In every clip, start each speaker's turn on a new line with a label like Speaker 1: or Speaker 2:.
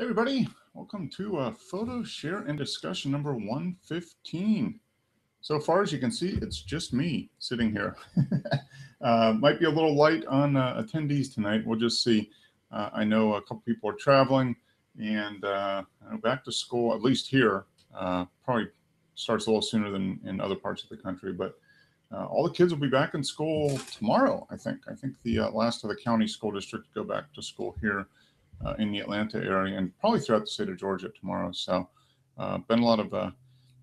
Speaker 1: Hey everybody, welcome to photo share and discussion number 115. So far as you can see, it's just me sitting here. Might be a little light on attendees tonight. We'll just see. I know a couple people are traveling and back to school, at least here, probably starts a little sooner than in other parts of the country, but all the kids will be back in school tomorrow, I think. I think the last of the county school district go back to school here in the Atlanta area and probably throughout the state of Georgia tomorrow. So been a lot of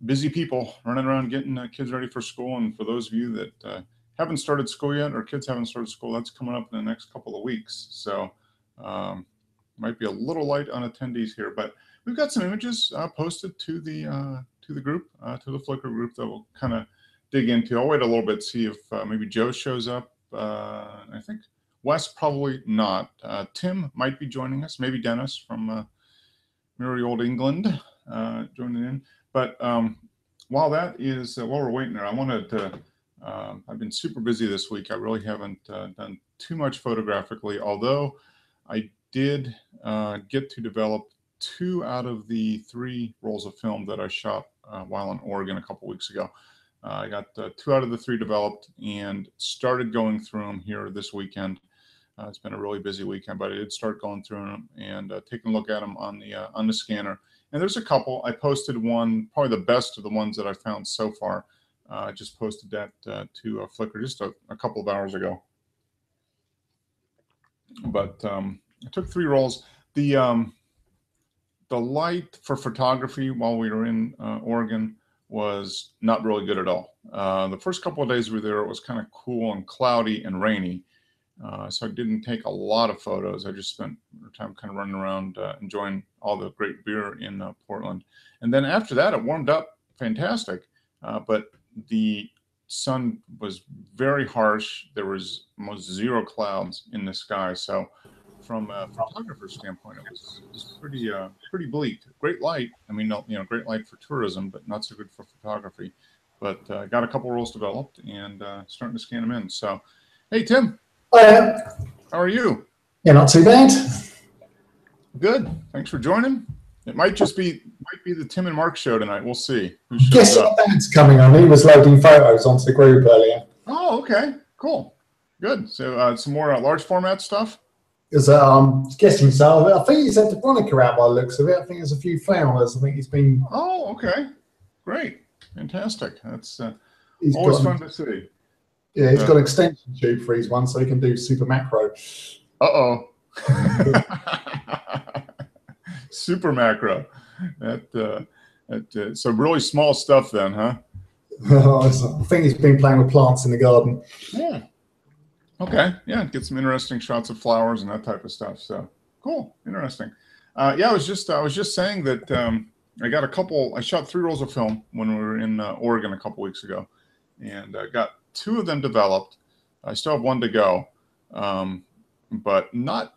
Speaker 1: busy people running around getting kids ready for school. And for those of you that haven't started school yet or kids haven't started school, that's coming up in the next couple of weeks. So might be a little light on attendees here, but we've got some images posted to the group, to the Flickr group that we'll kind of dig into. I'll wait a little bit, see if maybe Joe shows up. I think Wes probably not. Tim might be joining us. Maybe Dennis from merry old England joining in. But while that is, while we're waiting there, I wanted to. I've been super busy this week. I really haven't done too much photographically, although I did get to develop 2 out of the 3 rolls of film that I shot while in Oregon a couple weeks ago. I got 2 out of the 3 developed and started going through them here this weekend. It's been a really busy weekend, but I did start going through them and taking a look at them on the scanner. And there's a couple. I posted one, probably the best of the ones that I found so far. I just posted that to Flickr just a couple of hours ago. But I took 3 rolls. The light for photography while we were in Oregon was not really good at all. The first couple of days we were there, it was kind of cool and cloudy and rainy. So I didn't take a lot of photos. I just spent time kind of running around enjoying all the great beer in Portland. And then after that, it warmed up fantastic. But the sun was very harsh. There was almost 0 clouds in the sky. So from a photographer's standpoint, it was pretty bleak. Great light. I mean, great light for tourism, but not so good for photography. But got a couple rolls developed and starting to scan them in. So, hey, Tim.
Speaker 2: Hiya.
Speaker 1: How are you?
Speaker 2: Yeah, not too bad.
Speaker 1: Good. Thanks for joining. It might be the Tim and Mark show tonight. We'll see.
Speaker 2: Guess what band's coming on? He was loading photos onto the group earlier.
Speaker 1: Oh, okay. Cool. Good. So some more large format stuff?
Speaker 2: Because guessing so. I think he's had the Veronica out by the looks of it. I think there's a few flowers. I think he's been...
Speaker 1: Oh, okay. Great. Fantastic. That's always fun to see.
Speaker 2: Yeah, he's got an extension tube for his one, so he can do super macro.
Speaker 1: Uh-oh. Super macro. So really small stuff then, huh?
Speaker 2: I think he's been playing with plants in the garden.
Speaker 1: Yeah. Okay. Yeah, get some interesting shots of flowers and that type of stuff. So cool. Interesting. Yeah, I was just saying that I shot 3 rolls of film when we were in Oregon a couple weeks ago, and got 2 of them developed. I still have 1 to go, but not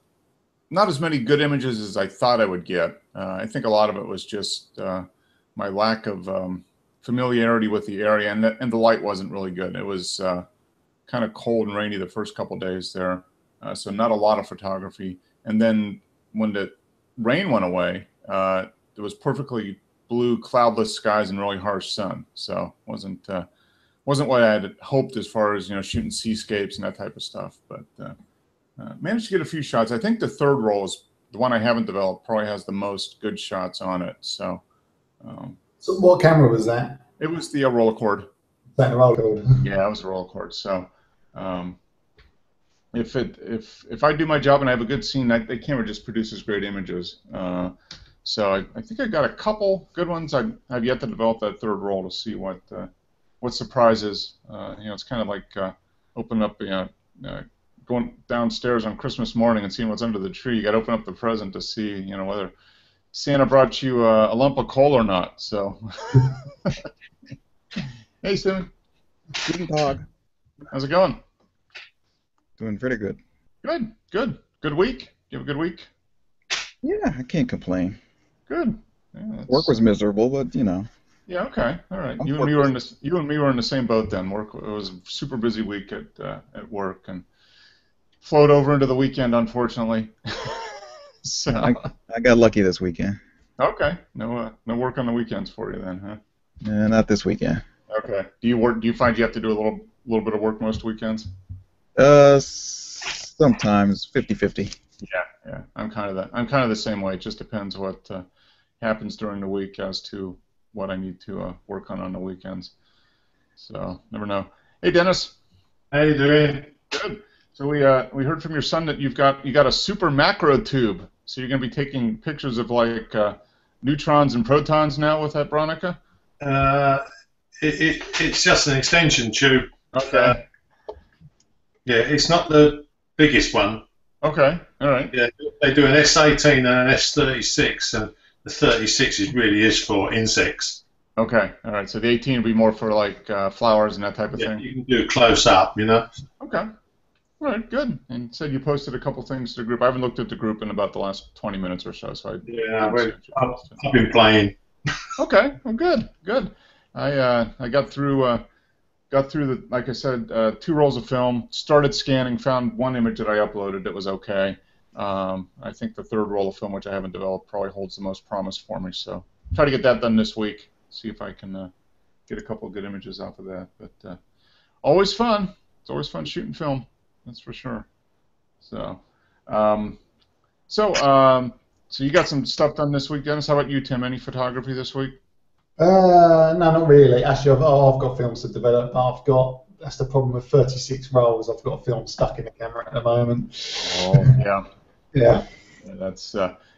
Speaker 1: as many good images as I thought I would get. I think a lot of it was just my lack of familiarity with the area, and the light wasn't really good. It was kind of cold and rainy the first couple of days there, so not a lot of photography. And then when the rain went away, there was perfectly blue, cloudless skies and really harsh sun. So wasn't what I had hoped as far as shooting seascapes and that type of stuff. But managed to get a few shots. I think the 3rd roll is the one I haven't developed. Probably has the most good shots on it. So.
Speaker 2: So what camera was that?
Speaker 1: It was the Rolleicord.
Speaker 2: That Rolleicord.
Speaker 1: Yeah, it was a Rolleicord. So. If I do my job and I have a good scene, the camera just produces great images. So I think I got a couple good ones. I've yet to develop that 3rd roll to see what surprises. It's kind of like opening up, going downstairs on Christmas morning and seeing what's under the tree. You got to open up the present to see, whether Santa brought you a lump of coal or not. So, hey, Steven.
Speaker 3: Guten Tag.
Speaker 1: How's it going?
Speaker 3: Doing pretty good.
Speaker 1: Good week? You have a good week?
Speaker 3: Yeah, I can't complain.
Speaker 1: Good. Yeah,
Speaker 3: work was miserable, but
Speaker 1: Yeah. Okay. All right. You and me were in the same boat then. It was a super busy week at work and flowed over into the weekend, unfortunately. So,
Speaker 3: I got lucky this weekend.
Speaker 1: okay, no work on the weekends for you then, huh?
Speaker 3: Not this weekend.
Speaker 1: Okay. Do you work? Do you find you have to do a little bit of work most weekends?
Speaker 3: Sometimes 50-50.
Speaker 1: Yeah. I'm kind of the same way. It just depends what happens during the week as to what I need to work on the weekends. So never know. Hey, Dennis.
Speaker 4: How you doing?
Speaker 1: Good. So we heard from your son that you got a super macro tube. So you're going to be taking pictures of like neutrons and protons now with that Bronica?
Speaker 4: It's just an extension tube.
Speaker 1: Okay.
Speaker 4: Yeah, it's not the biggest one.
Speaker 1: Okay. All right.
Speaker 4: Yeah, they do an S18 and an S36, and the 36 really is for insects.
Speaker 1: Okay. All right. So the 18 would be more for like flowers and that type of
Speaker 4: Yeah,
Speaker 1: thing.
Speaker 4: you can do it close up, you know.
Speaker 1: Okay. All right. Good. And you said you posted a couple things to the group. I haven't looked at the group in about the last 20 minutes or so. So
Speaker 4: I've been playing.
Speaker 1: Okay. Well, good. Good. I got through the, like I said, 2 rolls of film. Started scanning. Found one image that I uploaded that was okay. I think the 3rd roll of film, which I haven't developed, probably holds the most promise for me. So try to get that done this week. See if I can get a couple of good images off of that. But always fun. It's always fun shooting film. That's for sure. So, so you got some stuff done this week, Dennis. How about you, Tim? Any photography this week?
Speaker 2: No, not really. Actually, I've got films to develop, but that's the problem with 36 rolls. I've got a film stuck in the camera at the moment.
Speaker 1: Oh, yeah.
Speaker 2: Yeah.
Speaker 1: That's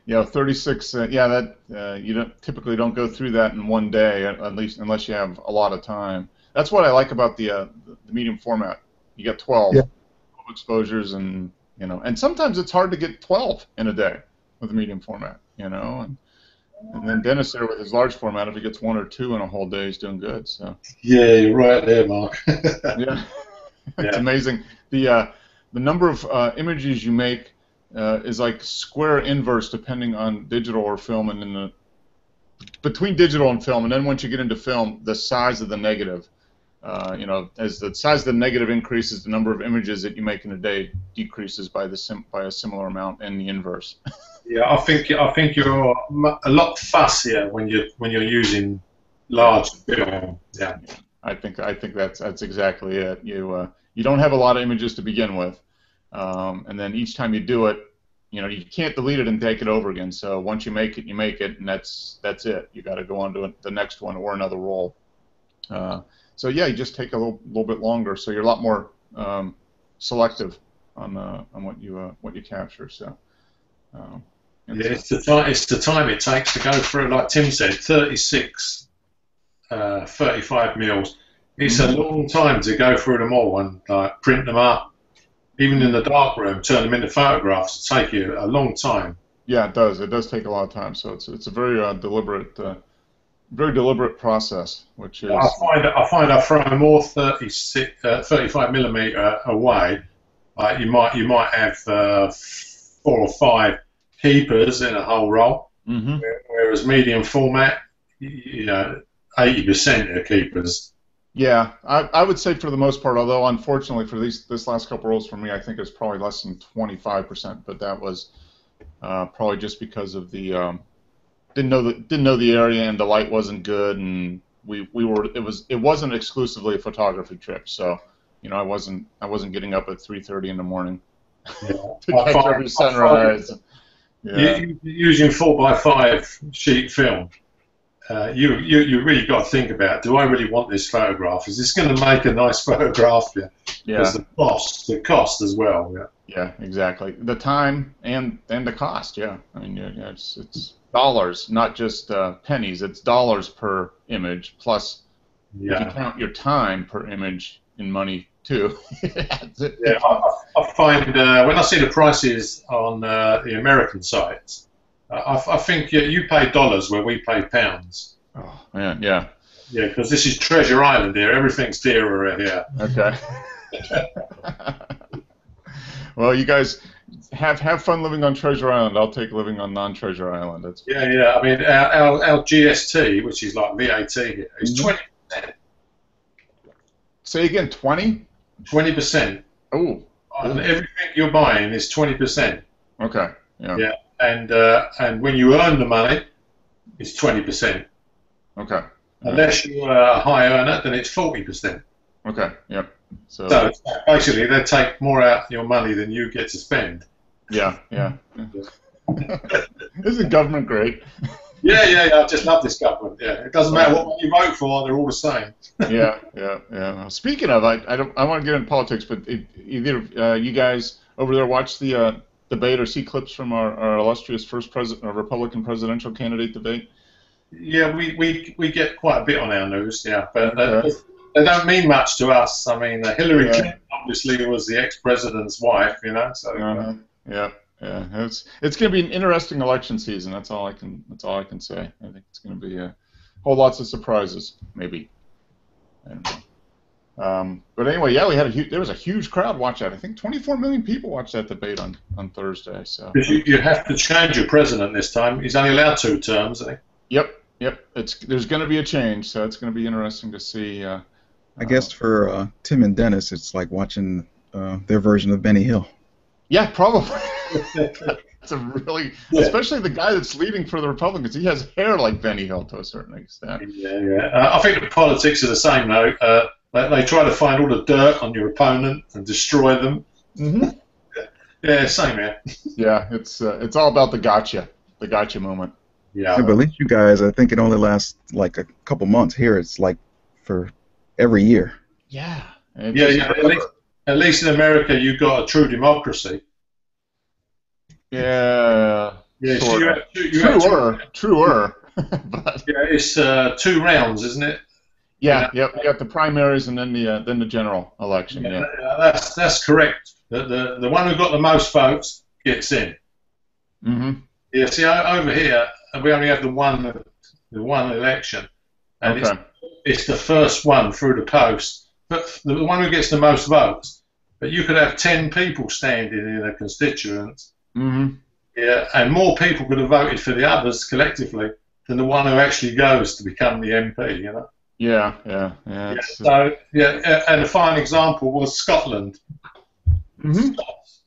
Speaker 1: 36. You typically don't go through that in one day, at least unless you have a lot of time. That's what I like about the medium format. You get 12 exposures, and and sometimes it's hard to get 12 in a day with the medium format, and then Dennis there with his large format, if he gets 1 or 2 in a whole day, he's doing good. So
Speaker 4: Yeah, you're right there, Mark.
Speaker 1: yeah, it's amazing. The number of images you make is like square inverse depending on digital or film, and then between digital and film, and then once you get into film, the size of the negative. As the size of the negative increases, the number of images that you make in a day decreases by a similar amount in the inverse.
Speaker 4: Yeah, I think you're a lot fussier when you're using large film. Yeah.
Speaker 1: I think that's exactly it. You don't have a lot of images to begin with, and then each time you do it, you can't delete it and take it over again. So once you make it, and that's it. You got to go on to the next one or another roll. So yeah, you just take a little bit longer. So you're a lot more selective on what you capture. So.
Speaker 4: It's the time it takes to go through, like Tim said, 36, 35 mils. It's a long time to go through them all and print them up. Even in the dark room, turn them into photographs. It'll take you a long time.
Speaker 1: Yeah, it does. It does take a lot of time. So it's a very deliberate process, which is.
Speaker 4: I find I throw more 35 millimeter away. You might have 4 or 5 keepers in a whole roll, whereas medium format, 80% are keepers.
Speaker 1: Yeah, I would say for the most part, although unfortunately for this last couple rolls for me, I think it's probably less than 25%, but that was probably just because of the didn't know the area, and the light wasn't good, and it wasn't exclusively a photography trip, so I wasn't getting up at 3:30 in the morning to catch every sunrise.
Speaker 4: Using 4x5 sheet film, you really got to think about, do I really want this photograph? Is this going to make a nice photograph? Yeah. There's the cost as well. Yeah.
Speaker 1: Yeah, exactly. The time and the cost. Yeah. I mean, it's dollars, not just pennies. It's dollars per image plus. If you count your time per image in money too.
Speaker 4: Yeah, I find when I see the prices on the American sites, I think you pay dollars where we pay pounds.
Speaker 1: Oh man, yeah.
Speaker 4: Yeah, because this is Treasure Island here. Everything's dearer here.
Speaker 1: Okay. Well, you guys have fun living on Treasure Island. I'll take living on non-Treasure Island.
Speaker 4: Yeah. I mean, our GST, which is like VAT here, is 20%.
Speaker 1: Say again, 20?
Speaker 4: 20%.
Speaker 1: Oh.
Speaker 4: And everything you're buying is 20%.
Speaker 1: Okay. Yeah.
Speaker 4: Yeah. and when you earn the money, it's 20%.
Speaker 1: Okay.
Speaker 4: Unless you're a high earner, then it's 40%.
Speaker 1: Okay. Yep. So
Speaker 4: Basically, they take more out of your money than you get to spend.
Speaker 1: yeah. Isn't government great?
Speaker 4: Yeah. I just love this government. Yeah, it doesn't matter what you vote for; they're all the same.
Speaker 1: Yeah. Well, speaking of, I want to get into politics, but either you guys over there watch the debate or see clips from our illustrious first Republican presidential candidate debate?
Speaker 4: Yeah, we get quite a bit on our news. Yeah, but
Speaker 1: Okay.
Speaker 4: they don't mean much to us. I mean, Hillary Clinton obviously was the ex-president's wife, So.
Speaker 1: Yeah. It's going to be an interesting election season. That's all I can say. I think it's going to be a whole lots of surprises, maybe. I don't know. But anyway, yeah, there was a huge crowd watch that. I think 24 million people watched that debate on Thursday. So
Speaker 4: you have to change your president this time. He's only allowed 2 terms, isn't he?
Speaker 1: Yep. There's going to be a change, so it's going to be interesting to see.
Speaker 3: I guess for Tim and Dennis, it's like watching their version of Benny Hill.
Speaker 1: Yeah, probably. It's a really, especially the guy that's leading for the Republicans. He has hair like Benny Hill to a certain extent.
Speaker 4: Yeah. I think the politics are the same though. They try to find all the dirt on your opponent and destroy them.
Speaker 1: Mm-hmm.
Speaker 4: Yeah, same here.
Speaker 1: Yeah, it's all about the gotcha moment.
Speaker 4: Yeah.
Speaker 3: But at least you guys, I think it only lasts like a couple months. Here, it's like for every year.
Speaker 1: Yeah.
Speaker 4: At least in America, you've got a true democracy.
Speaker 1: Yeah.
Speaker 4: Yeah.
Speaker 1: Sort
Speaker 4: So
Speaker 1: truer. But
Speaker 4: yeah, it's 2 rounds, isn't it?
Speaker 1: yeah. Yep. You got the primaries and then the general election. Yeah.
Speaker 4: That's correct. The one who got the most votes gets in.
Speaker 1: Mm-hmm.
Speaker 4: Yeah. See, over here we only have the one election, and
Speaker 1: Okay.
Speaker 4: it's the first one through the post. But the one who gets the most votes. But you could have 10 people standing in a constituent.
Speaker 1: Mm-hmm.
Speaker 4: Yeah, and more people could have voted for the others collectively than the one who actually goes to become the MP.
Speaker 1: Yeah.
Speaker 4: And a fine example was Scotland.
Speaker 1: Mm-hmm.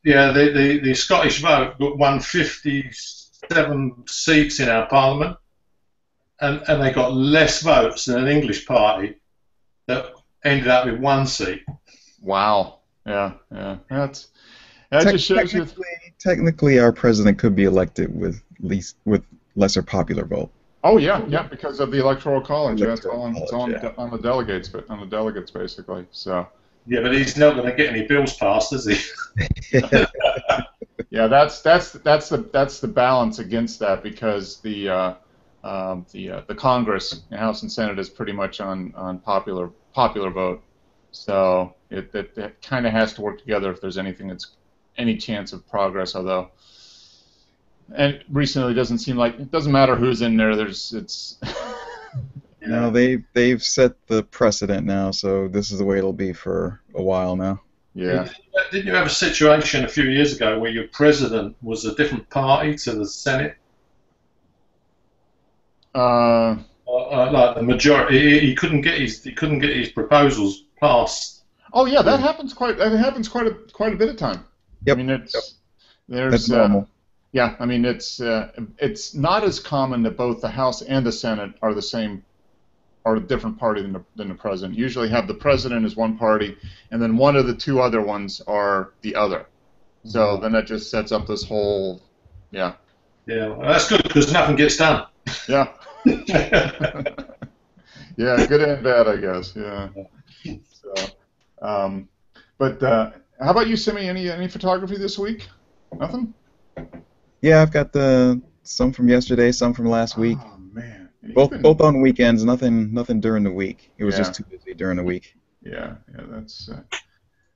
Speaker 4: Yeah, the Scottish vote won 57 seats in our parliament, and they got less votes than an English party that ended up with 1 seat.
Speaker 1: Wow. Yeah. That just shows you.
Speaker 3: Technically, our president could be elected with lesser popular vote.
Speaker 1: Oh yeah, because of the electoral college. It's on the delegates, but on the delegates basically. So.
Speaker 4: Yeah, but he's not going to get any bills passed, is he?
Speaker 1: Yeah, that's the balance against that, because the Congress, the House and Senate, is pretty much on popular vote. So it kind of has to work together if there's any chance of progress. Although, and recently it doesn't seem like it doesn't matter who's in there.
Speaker 3: No, they've set the precedent now, so this is the way it'll be for a while now.
Speaker 1: Yeah.
Speaker 4: Didn't you have a situation a few years ago where your president was a different party to the Senate? Like the majority, he couldn't get his proposals passed.
Speaker 1: Oh yeah, that happens quite a bit of time.
Speaker 3: Yep.
Speaker 1: I mean,
Speaker 3: That's normal.
Speaker 1: Yeah, I mean it's not as common that both the House and the Senate are a different party than the president. Usually have the president as one party, and then one of the 2 other ones are the other. So then that just sets up this whole, yeah.
Speaker 4: Yeah, well, that's good because nothing gets done.
Speaker 1: Yeah. Yeah, good and bad, I guess. Yeah. So, but how about you, Simi? Any photography this week? Nothing?
Speaker 3: Yeah, I've got some from yesterday, some from last week.
Speaker 1: Oh man.
Speaker 3: Both on weekends. Nothing during the week. It was just too busy during the week.
Speaker 1: Yeah, that's.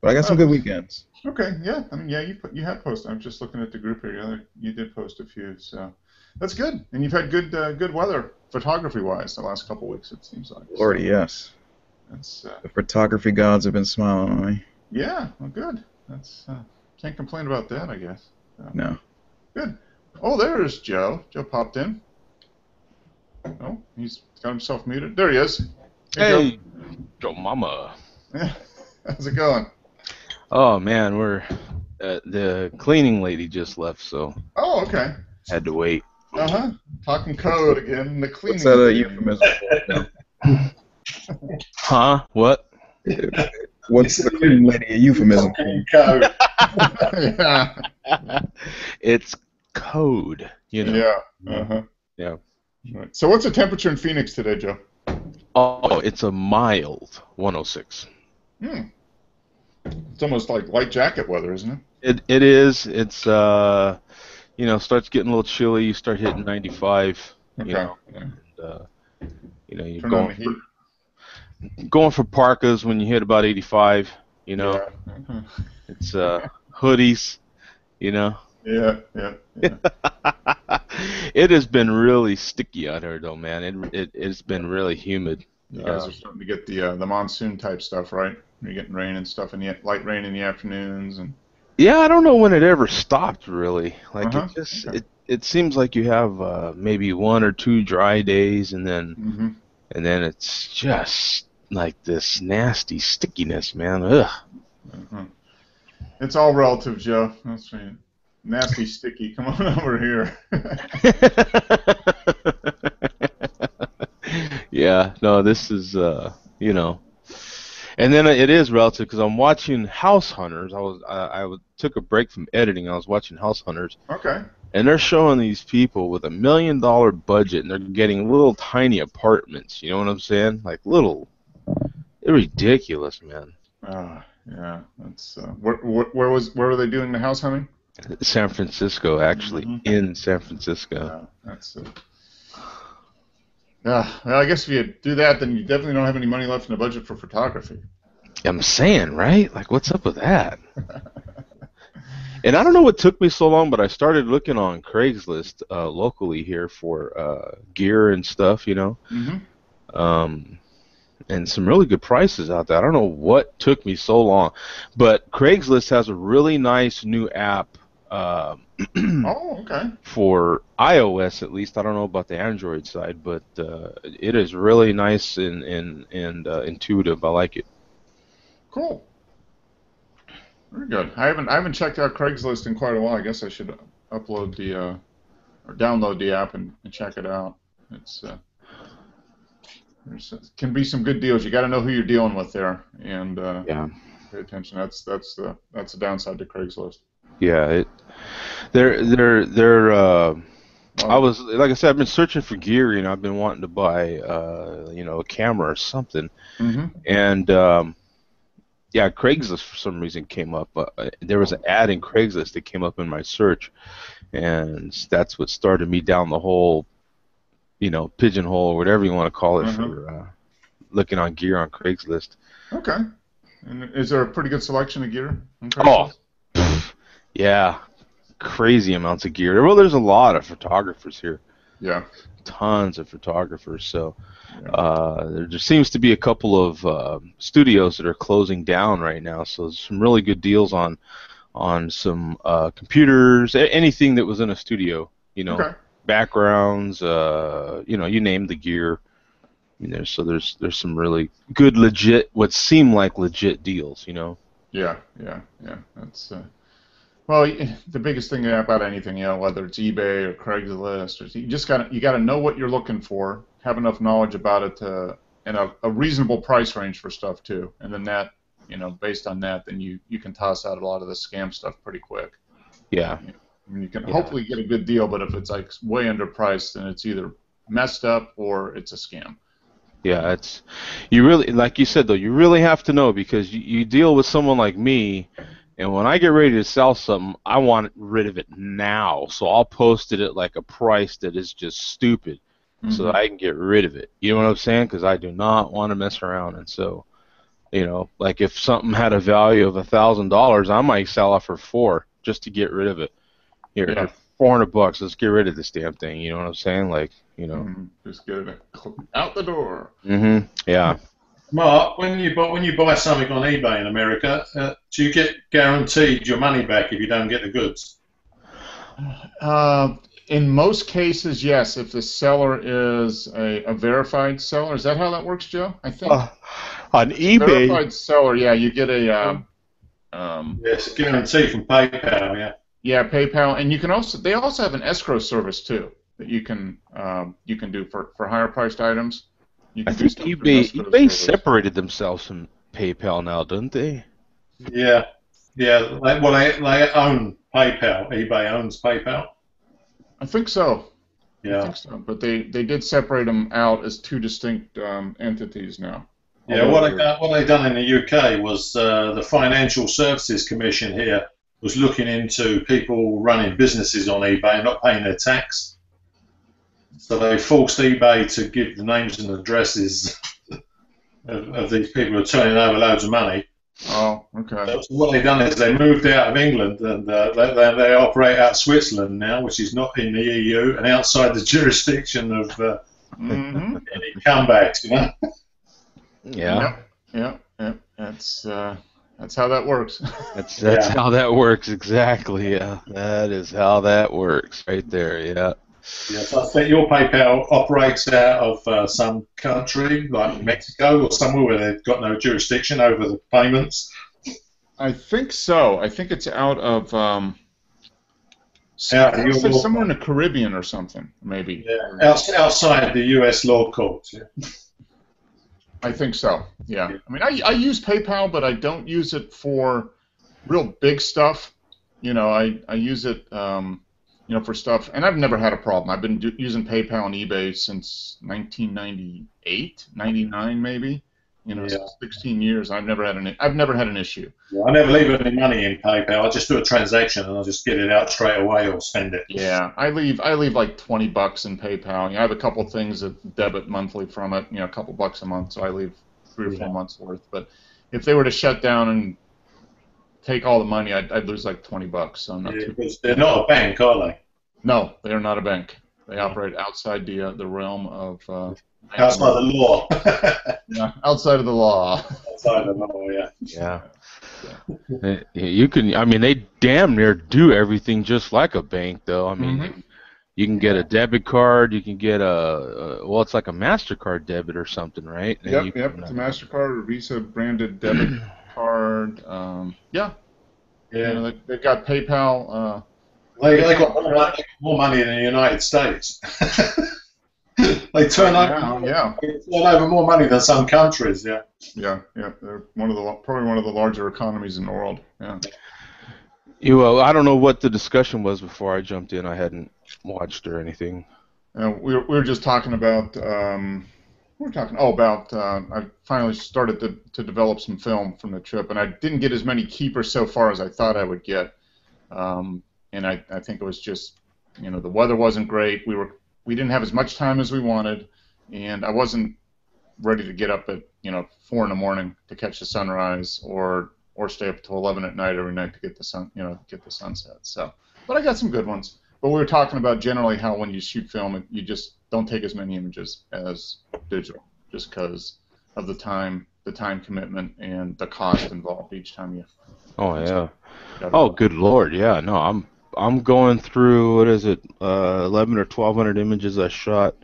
Speaker 3: But I got some good weekends.
Speaker 1: Okay, yeah. I mean, yeah, you have posted. I'm just looking at the group here. You did post a few, so that's good. And you've had good weather, photography-wise, the last couple weeks. It seems like.
Speaker 3: Lordy, yes.
Speaker 1: That's.
Speaker 3: The photography gods have been smiling on me.
Speaker 1: Yeah, well, good. That's. Can't complain about that, I guess. So.
Speaker 3: No.
Speaker 1: Good. Oh, there's Joe. Joe popped in. Oh, he's got himself muted. There he is.
Speaker 5: Hey, Joe Mama.
Speaker 1: How's it going?
Speaker 5: Oh man, the cleaning lady just left, so.
Speaker 1: Oh, okay.
Speaker 5: Had to wait.
Speaker 1: Talking code again. The cleaning.
Speaker 3: What's that a euphemism for?
Speaker 5: Huh? What?
Speaker 3: What's the cleaning lady a euphemism for?
Speaker 1: Yeah.
Speaker 5: It's code, you know.
Speaker 1: Yeah.
Speaker 5: Yeah.
Speaker 1: Right. So what's the temperature in Phoenix today, Joe?
Speaker 5: Oh, it's a mild 106.
Speaker 1: It's almost like light jacket weather, isn't it?
Speaker 5: It is. It's you know, starts getting a little chilly. You start hitting 95.
Speaker 1: Okay.
Speaker 5: You know,
Speaker 1: Yeah.
Speaker 5: and you know, you're
Speaker 1: Turn on the heat.
Speaker 5: going for parkas when you hit about 85. You know,
Speaker 1: Yeah. Uh-huh.
Speaker 5: it's hoodies. You know.
Speaker 1: Yeah.
Speaker 5: It has been really sticky out here, though, man. It's been really humid.
Speaker 1: You guys are starting to get the monsoon type stuff, right? You're getting rain and stuff, and light rain in the afternoons, and
Speaker 5: Yeah, I don't know when it ever stopped, really. Like
Speaker 1: Uh-huh.
Speaker 5: it just
Speaker 1: Okay.
Speaker 5: it seems like you have maybe 1 or 2 dry days, and then it's just like this nasty stickiness, man. Ugh.
Speaker 1: It's all relative, Joe. That's right. Nasty, sticky. Come on over here.
Speaker 5: Yeah, no, this is you know, and then it is relative because I'm watching House Hunters. Took a break from editing. I was watching House Hunters,
Speaker 1: Okay.
Speaker 5: and they're showing these people with $1 million budget, and they're getting little tiny apartments. You know what I'm saying? Like they're ridiculous, man.
Speaker 1: Yeah. That's where were they doing the house hunting?
Speaker 5: San Francisco, actually, in San Francisco.
Speaker 1: Yeah, that's it. Yeah, well, I guess if you do that, then you definitely don't have any money left in the budget for photography.
Speaker 5: I'm saying, right? Like, what's up with that? And I don't know what took me so long, but I started looking on Craigslist locally here for gear and stuff, you know. And some really good prices out there. I don't know what took me so long, but Craigslist has a really nice new app
Speaker 1: Oh, okay.
Speaker 5: for iOS, at least. I don't know about the Android side, but it is really nice and intuitive. I like it.
Speaker 1: Cool. Very good. I haven't checked out Craigslist in quite a while. I guess I should upload or download the app and check it out. It's can be some good deals. You got to know who you're dealing with there, and
Speaker 5: Yeah.
Speaker 1: pay attention. That's the downside to Craigslist.
Speaker 5: Yeah, I was, like I said, I've been searching for gear. You know, I've been wanting to buy, you know, a camera or something, and yeah, Craigslist for some reason came up. There was an ad in Craigslist that came up in my search, and that's what started me down the whole, you know, pigeonhole or whatever you want to call it for looking on gear on Craigslist.
Speaker 1: Okay. And is there a pretty good selection of gear on Craigslist?
Speaker 5: Yeah, crazy amounts of gear. Well, there's a lot of photographers here.
Speaker 1: Yeah.
Speaker 5: Tons of photographers. So there just seems to be a couple of studios that are closing down right now. So there's some really good deals on some computers, anything that was in a studio. You know, backgrounds. You know, you name the gear. I mean, there's some really good, legit, what seem like legit deals. You know.
Speaker 1: Yeah. That's well, the biggest thing about anything, you know, whether it's eBay or Craigslist, or you gotta know what you're looking for, have enough knowledge about it and a reasonable price range for stuff too, and then that, you know, based on that, then you can toss out a lot of the scam stuff pretty quick.
Speaker 5: Yeah.
Speaker 1: I mean, you can hopefully get a good deal, but if it's like way underpriced, then it's either messed up or it's a scam.
Speaker 5: Yeah, you really, like you said though, you really have to know, because you deal with someone like me, and when I get ready to sell something, I want rid of it now. So I'll post it at like a price that is just stupid, so that I can get rid of it. You know what I'm saying? Because I do not want to mess around. And so, you know, like if something had a value of $1,000, I might sell it for $4 just to get rid of it. Here, $400. Let's get rid of this damn thing. You know what I'm saying? Like, you know,
Speaker 1: just get it out the door.
Speaker 5: Yeah.
Speaker 4: Mark, when you buy something on eBay in America, do you get guaranteed your money back if you don't get the goods?
Speaker 1: In most cases, yes. If the seller is a verified seller, is that how that works, Joe? I think
Speaker 5: on eBay,
Speaker 1: verified seller, yeah, you get a
Speaker 4: yes, a guarantee from PayPal, yeah.
Speaker 1: Yeah, PayPal, and you can also they also have an escrow service too that you can do for higher priced items. You
Speaker 5: I
Speaker 1: can do
Speaker 5: think
Speaker 1: stuff through the escrow
Speaker 5: eBay
Speaker 1: service.
Speaker 5: separated themselves from PayPal now, don't they?
Speaker 4: Yeah, yeah. They own PayPal. eBay owns PayPal.
Speaker 1: I think so. I
Speaker 4: Yeah,
Speaker 1: think so. But they did separate them out as two distinct entities now.
Speaker 4: yeah. What they done in the UK was the Financial Services Commission here was looking into people running businesses on eBay and not paying their tax. So they forced eBay to give the names and addresses of these people who are turning over loads of money.
Speaker 1: Oh, okay.
Speaker 4: So what they've done is they moved out of England and they operate out of Switzerland now, which is not in the EU and outside the jurisdiction of any comebacks, you know.
Speaker 5: Yeah.
Speaker 1: Yeah. That's how that works.
Speaker 5: That's how that works exactly. Yeah, that is how that works right there. Yeah.
Speaker 4: Yeah, so I think your PayPal operates out of some country like Mexico or somewhere where they've got no jurisdiction over the payments.
Speaker 1: I think so. I think it's out of somewhere in the Caribbean or something, maybe.
Speaker 4: Yeah, outside the U.S. law courts. Yeah.
Speaker 1: I think so. Yeah. I mean, I use PayPal, but I don't use it for real big stuff. You know, I use it. For stuff, and I've never had a problem. I've been using PayPal and eBay since 1998, 99 maybe. 16 years. I've never had an issue.
Speaker 4: Yeah, I never leave any money in PayPal. I just do a transaction and I'll just get it out straight away or spend it.
Speaker 1: Yeah, I leave like $20 in PayPal. I have a couple things that debit monthly from it. A couple bucks a month, so I leave 3 or 4 months worth. But if they were to shut down and take all the money, I'd lose like $20. So I'm not too.
Speaker 4: Because they're not a bank, are they?
Speaker 1: No, they are not a bank. They operate outside the realm of
Speaker 4: outside the law.
Speaker 1: Yeah, outside of the law.
Speaker 4: Outside of the law, yeah.
Speaker 5: Yeah. You can. I mean, they damn near do everything just like a bank, though. I mean, you can get a debit card. You can get it's like a MasterCard debit or something, right?
Speaker 1: Yep. It's a MasterCard or Visa branded debit card. Yeah. They've got PayPal.
Speaker 4: They got more money than the United States. They turn over more money than some countries. Yeah.
Speaker 1: Yeah. They're probably one of the larger economies in the world. Yeah.
Speaker 5: I don't know what the discussion was before I jumped in. I hadn't watched or anything.
Speaker 1: We were just talking about. I finally started to develop some film from the trip, and I didn't get as many keepers so far as I thought I would get. And I think it was just, the weather wasn't great. We didn't have as much time as we wanted, and I wasn't ready to get up at 4 in the morning to catch the sunrise, or stay up till 11 at night every night to get the sunset. So, but I got some good ones. But we were talking about generally how when you shoot film, you just don't take as many images as digital, just because of the time commitment and the cost involved each time you.
Speaker 5: Oh yeah. Oh, good Lord, yeah. No, I'm going through, what is it, 11 or 1,200 images I shot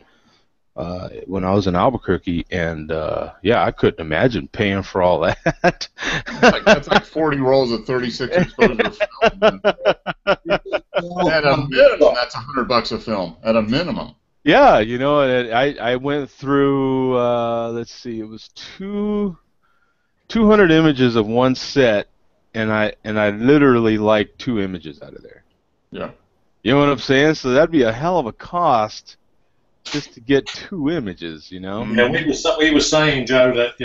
Speaker 5: when I was in Albuquerque, and I couldn't imagine paying for all that.
Speaker 1: That's like 40 rolls of 36 exposure film. At a minimum, that's $100 a film. At a minimum.
Speaker 5: Yeah, I went through. Let's see, it was 200 images of one set, and I literally liked 2 images out of there.
Speaker 1: Yeah.
Speaker 5: You know what I'm saying? So that'd be a hell of a cost just to get 2 images,
Speaker 4: Yeah, we were saying, Joe, that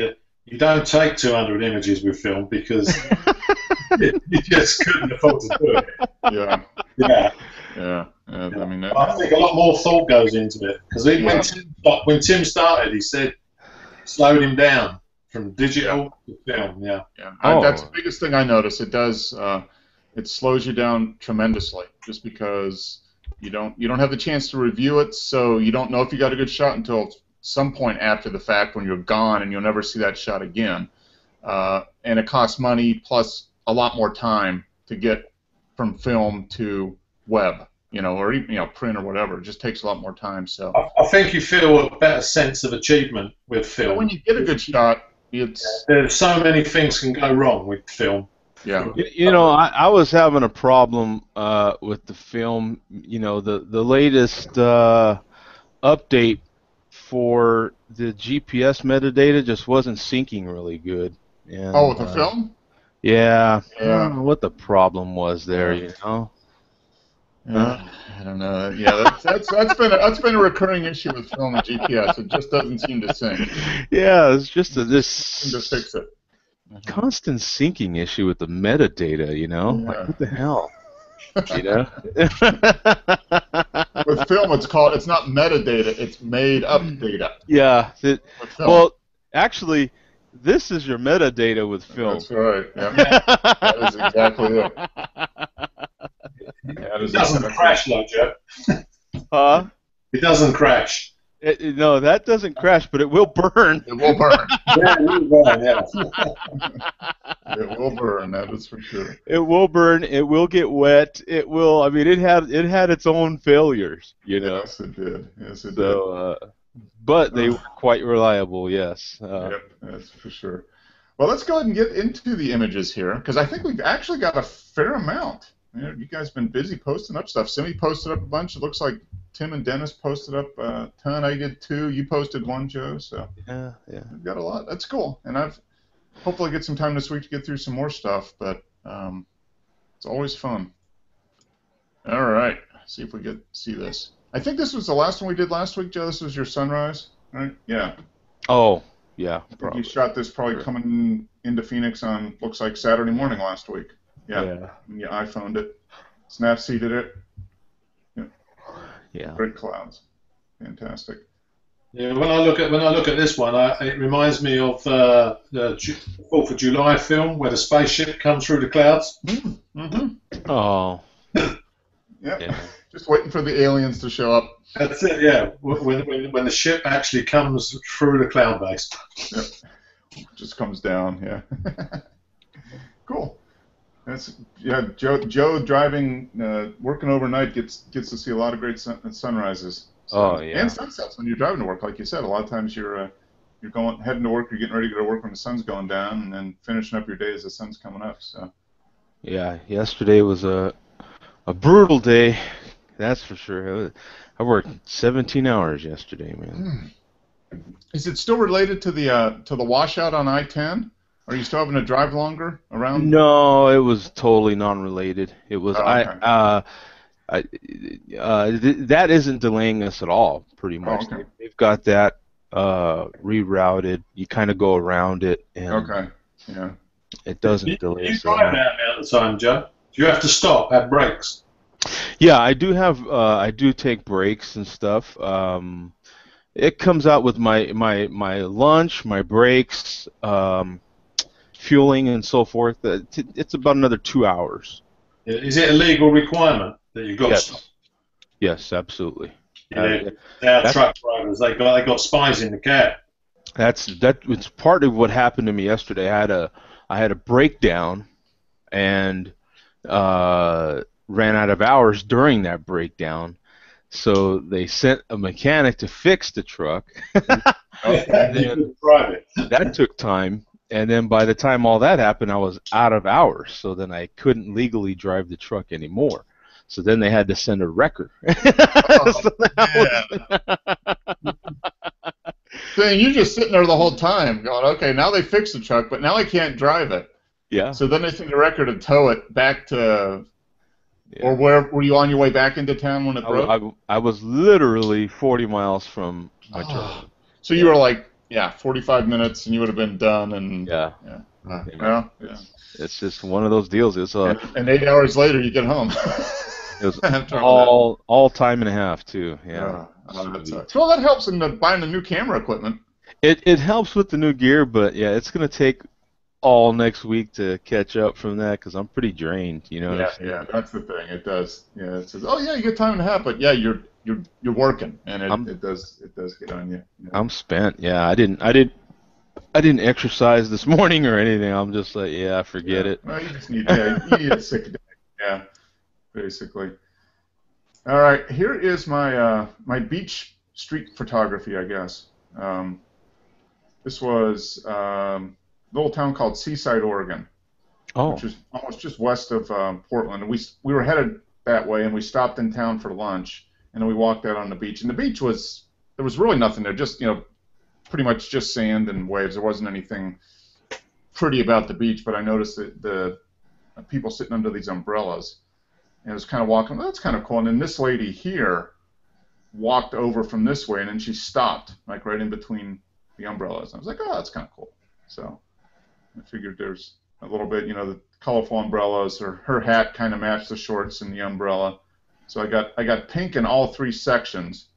Speaker 4: you don't take 200 images with film because you just couldn't afford to do it.
Speaker 1: Yeah. I mean,
Speaker 4: I think a lot more thought goes into it because when Tim started, he said it slowed him down from digital to film. Yeah.
Speaker 1: That's the biggest thing I noticed. It does. It slows you down tremendously, just because you don't have the chance to review it, so you don't know if you got a good shot until some point after the fact when you're gone and you'll never see that shot again. And it costs money plus a lot more time to get from film to web, or print or whatever. It just takes a lot more time. So
Speaker 4: I think you feel a better sense of achievement with film.
Speaker 1: When you get a good shot,
Speaker 4: there's so many things can go wrong with film.
Speaker 1: Yeah.
Speaker 5: I was having a problem with the film. The latest update for the GPS metadata just wasn't syncing really good. And,
Speaker 1: Oh, with the film?
Speaker 5: Yeah, I
Speaker 1: Yeah.
Speaker 5: don't know what the problem was there.
Speaker 1: Yeah. I don't know. Yeah, that's been a recurring issue with film and GPS. It just doesn't seem to sync.
Speaker 5: Yeah, it's just
Speaker 1: Seem to fix it.
Speaker 5: constant syncing issue with the metadata.
Speaker 1: Yeah.
Speaker 5: Like what the hell?
Speaker 1: With film, it's not metadata, it's made up data.
Speaker 5: Yeah.
Speaker 1: With film.
Speaker 5: Well, actually, this is your metadata with film.
Speaker 1: That's right. Yeah. That is exactly it.
Speaker 4: It doesn't crash, though, Joe.
Speaker 5: Huh?
Speaker 4: It doesn't crash.
Speaker 5: No, that doesn't crash, but it will burn.
Speaker 1: It will burn.
Speaker 4: Yeah, it will burn, yeah.
Speaker 1: It will burn. That is for sure.
Speaker 5: It will burn. It will get wet. It will. I mean, it had its own failures.
Speaker 1: Yes, it did. Yes, it did.
Speaker 5: So, but they were quite reliable. Yes.
Speaker 1: Yep, that's for sure. Well, let's go ahead and get into the images here, because I think we've actually got a fair amount. You guys have been busy posting up stuff. Simi posted up a bunch. It looks like Tim and Dennis posted up a ton. I did 2. You posted 1, Joe. So
Speaker 5: Yeah.
Speaker 1: we've got a lot. That's cool. And I've hopefully get some time this week to get through some more stuff. But it's always fun. All right. See if we get see this. I think this was the last one we did last week, Joe. This was your sunrise, right? Yeah.
Speaker 5: Oh, yeah.
Speaker 1: I think
Speaker 5: Probably.
Speaker 1: you shot this probably coming into Phoenix on looks like Saturday morning last week. Yeah. You iPhoned it. Snapseeded it.
Speaker 5: Yeah.
Speaker 1: Great clouds. Fantastic.
Speaker 4: Yeah, when I look at this one, it reminds me of the 4th of July film where the spaceship comes through the clouds.
Speaker 1: Mm-hmm.
Speaker 5: Oh.
Speaker 1: Yep.
Speaker 5: Yeah.
Speaker 1: Just waiting for the aliens to show up.
Speaker 4: That's it, yeah. When the ship actually comes through the cloud base.
Speaker 1: Yep. Just comes down. Yeah. Cool. That's Joe driving, working overnight gets to see a lot of great sunrises.
Speaker 5: Oh, yeah.
Speaker 1: And sunsets when you're driving to work, like you said. A lot of times you're heading to work, you're getting ready to go to work when the sun's going down, and then finishing up your day as the sun's coming up. So.
Speaker 5: Yeah. Yesterday was a brutal day. That's for sure. I worked 17 hours yesterday, man.
Speaker 1: Is it still related to the washout on I-10? Are you still having to drive longer around?
Speaker 5: No, it was totally non-related. It was that isn't delaying us at all. Pretty much,
Speaker 1: okay.
Speaker 5: they've got that rerouted. You kind of go around it, and it doesn't delay
Speaker 4: You
Speaker 5: us at all.
Speaker 4: drive that amount of time, Joe. Do you have to stop, have breaks?
Speaker 5: Yeah, I do have. I do take breaks and stuff. It comes out with my lunch, my breaks, fueling, and so forth. It's about another 2 hours.
Speaker 4: Is it a legal requirement that you've got to stop?
Speaker 5: Yes, absolutely.
Speaker 4: They are truck drivers. They got spies in the cab.
Speaker 5: It's part of what happened to me yesterday. I had a breakdown, and ran out of hours during that breakdown. So they sent a mechanic to fix the truck. That took time. And then by the time all that happened, I was out of hours. So then I couldn't legally drive the truck anymore. So then they had to send a wrecker.
Speaker 1: So you're just sitting there the whole time going, okay, now they fixed the truck, but now I can't drive it.
Speaker 5: Yeah.
Speaker 1: So then they sent a wrecker to tow it back to, or where were you on your way back into town when it broke?
Speaker 5: I was literally 40 miles from my truck.
Speaker 1: So you were like, 45 minutes, and you would have been done, and
Speaker 5: It's just one of those deals. It's
Speaker 1: and 8 hours later, you get home.
Speaker 5: It was all time and a half too. Yeah.
Speaker 1: Well, that helps in buying the new camera equipment.
Speaker 5: It helps with the new gear, but yeah, it's gonna take all next week to catch up from that because I'm pretty drained. You know.
Speaker 1: Yeah, that's the thing. It does. Yeah, it says, you get time and a half, but you're working, and it does get on you.
Speaker 5: I'm spent. Yeah, I didn't exercise this morning or anything. I'm just like, forget it.
Speaker 1: Well, you just need you need a sick day. Yeah, basically. All right, here is my my beach street photography, I guess. This was a little town called Seaside, Oregon.
Speaker 5: Oh.
Speaker 1: which is almost just west of Portland. And we were headed that way, and we stopped in town for lunch, and then we walked out on the beach. And the beach there was really nothing there, just pretty much just sand and waves. There wasn't anything pretty about the beach, but I noticed that the people sitting under these umbrellas, and I was kind of walking. Well, that's kind of cool. And then this lady here walked over from this way, and then she stopped, like right in between the umbrellas. I was like, oh, that's kind of cool. So I figured there's a little bit, the colorful umbrellas, or her hat kind of matched the shorts and the umbrella. So I got pink in all three sections,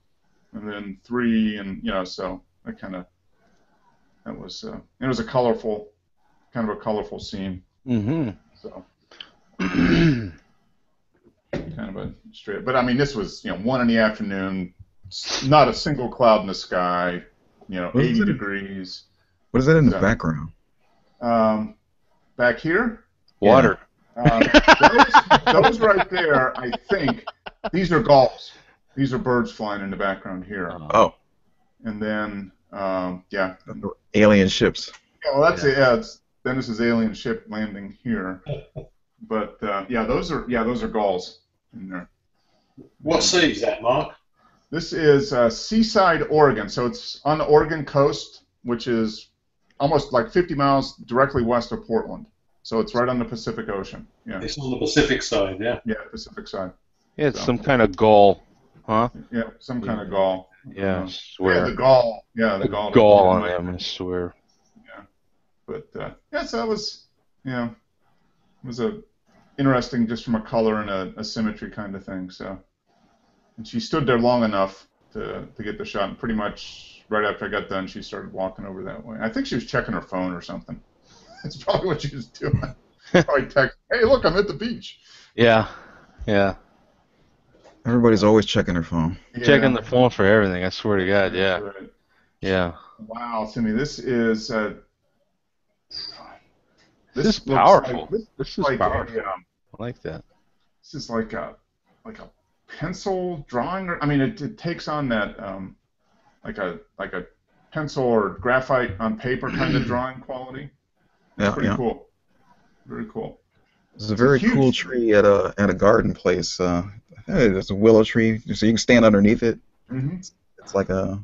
Speaker 1: and then three, and so it was a colorful, kind of a colorful scene.
Speaker 5: Mm-hmm.
Speaker 1: So kind of a straight. But I mean, this was 1 in the afternoon, not a single cloud in the sky, 80 degrees.
Speaker 3: What is that in the background?
Speaker 1: Back here?
Speaker 5: Water.
Speaker 1: Those right there, I think, these are gulls. These are birds flying in the background here.
Speaker 3: Oh.
Speaker 1: And then, yeah.
Speaker 3: Alien ships.
Speaker 1: Yeah, well, that's it. Yeah, then this is alien ship landing here. But those are gulls in there.
Speaker 4: What sea is that, Mark?
Speaker 1: This is Seaside, Oregon. So it's on the Oregon coast, which is almost like 50 miles directly west of Portland. So it's right on the Pacific Ocean. Yeah.
Speaker 4: It's on the Pacific side, yeah.
Speaker 1: Yeah, Pacific side.
Speaker 5: Yeah, it's some kind of gull, huh?
Speaker 1: Yeah, some kind of gull.
Speaker 5: Yeah, I swear.
Speaker 1: Yeah, the gull. Yeah, the gull.
Speaker 5: Gull on them, I swear.
Speaker 1: Yeah, but so that was, it was a interesting just from a color and a symmetry kind of thing. So, and she stood there long enough to get the shot, and pretty much right after I got done, she started walking over that way. I think she was checking her phone or something. That's probably what she was doing. Probably text, hey, look, I'm at the beach.
Speaker 5: Yeah, yeah.
Speaker 3: Everybody's always checking their phone.
Speaker 1: Yeah.
Speaker 5: Checking the phone for everything, I swear to God, yeah.
Speaker 1: That's right.
Speaker 5: Yeah.
Speaker 1: Wow, Timmy, this is
Speaker 5: This is
Speaker 1: looks
Speaker 5: powerful.
Speaker 1: Like,
Speaker 5: This is
Speaker 1: like
Speaker 5: powerful.
Speaker 1: a,
Speaker 5: I like that.
Speaker 1: this is like a pencil drawing. I mean, it takes on that like a pencil or graphite on paper kind of drawing quality.
Speaker 3: Yeah,
Speaker 1: Pretty cool. Very cool.
Speaker 3: There's a very cool tree at a garden place. There's a willow tree, so you can stand underneath it.
Speaker 1: Mm-hmm.
Speaker 3: It's like a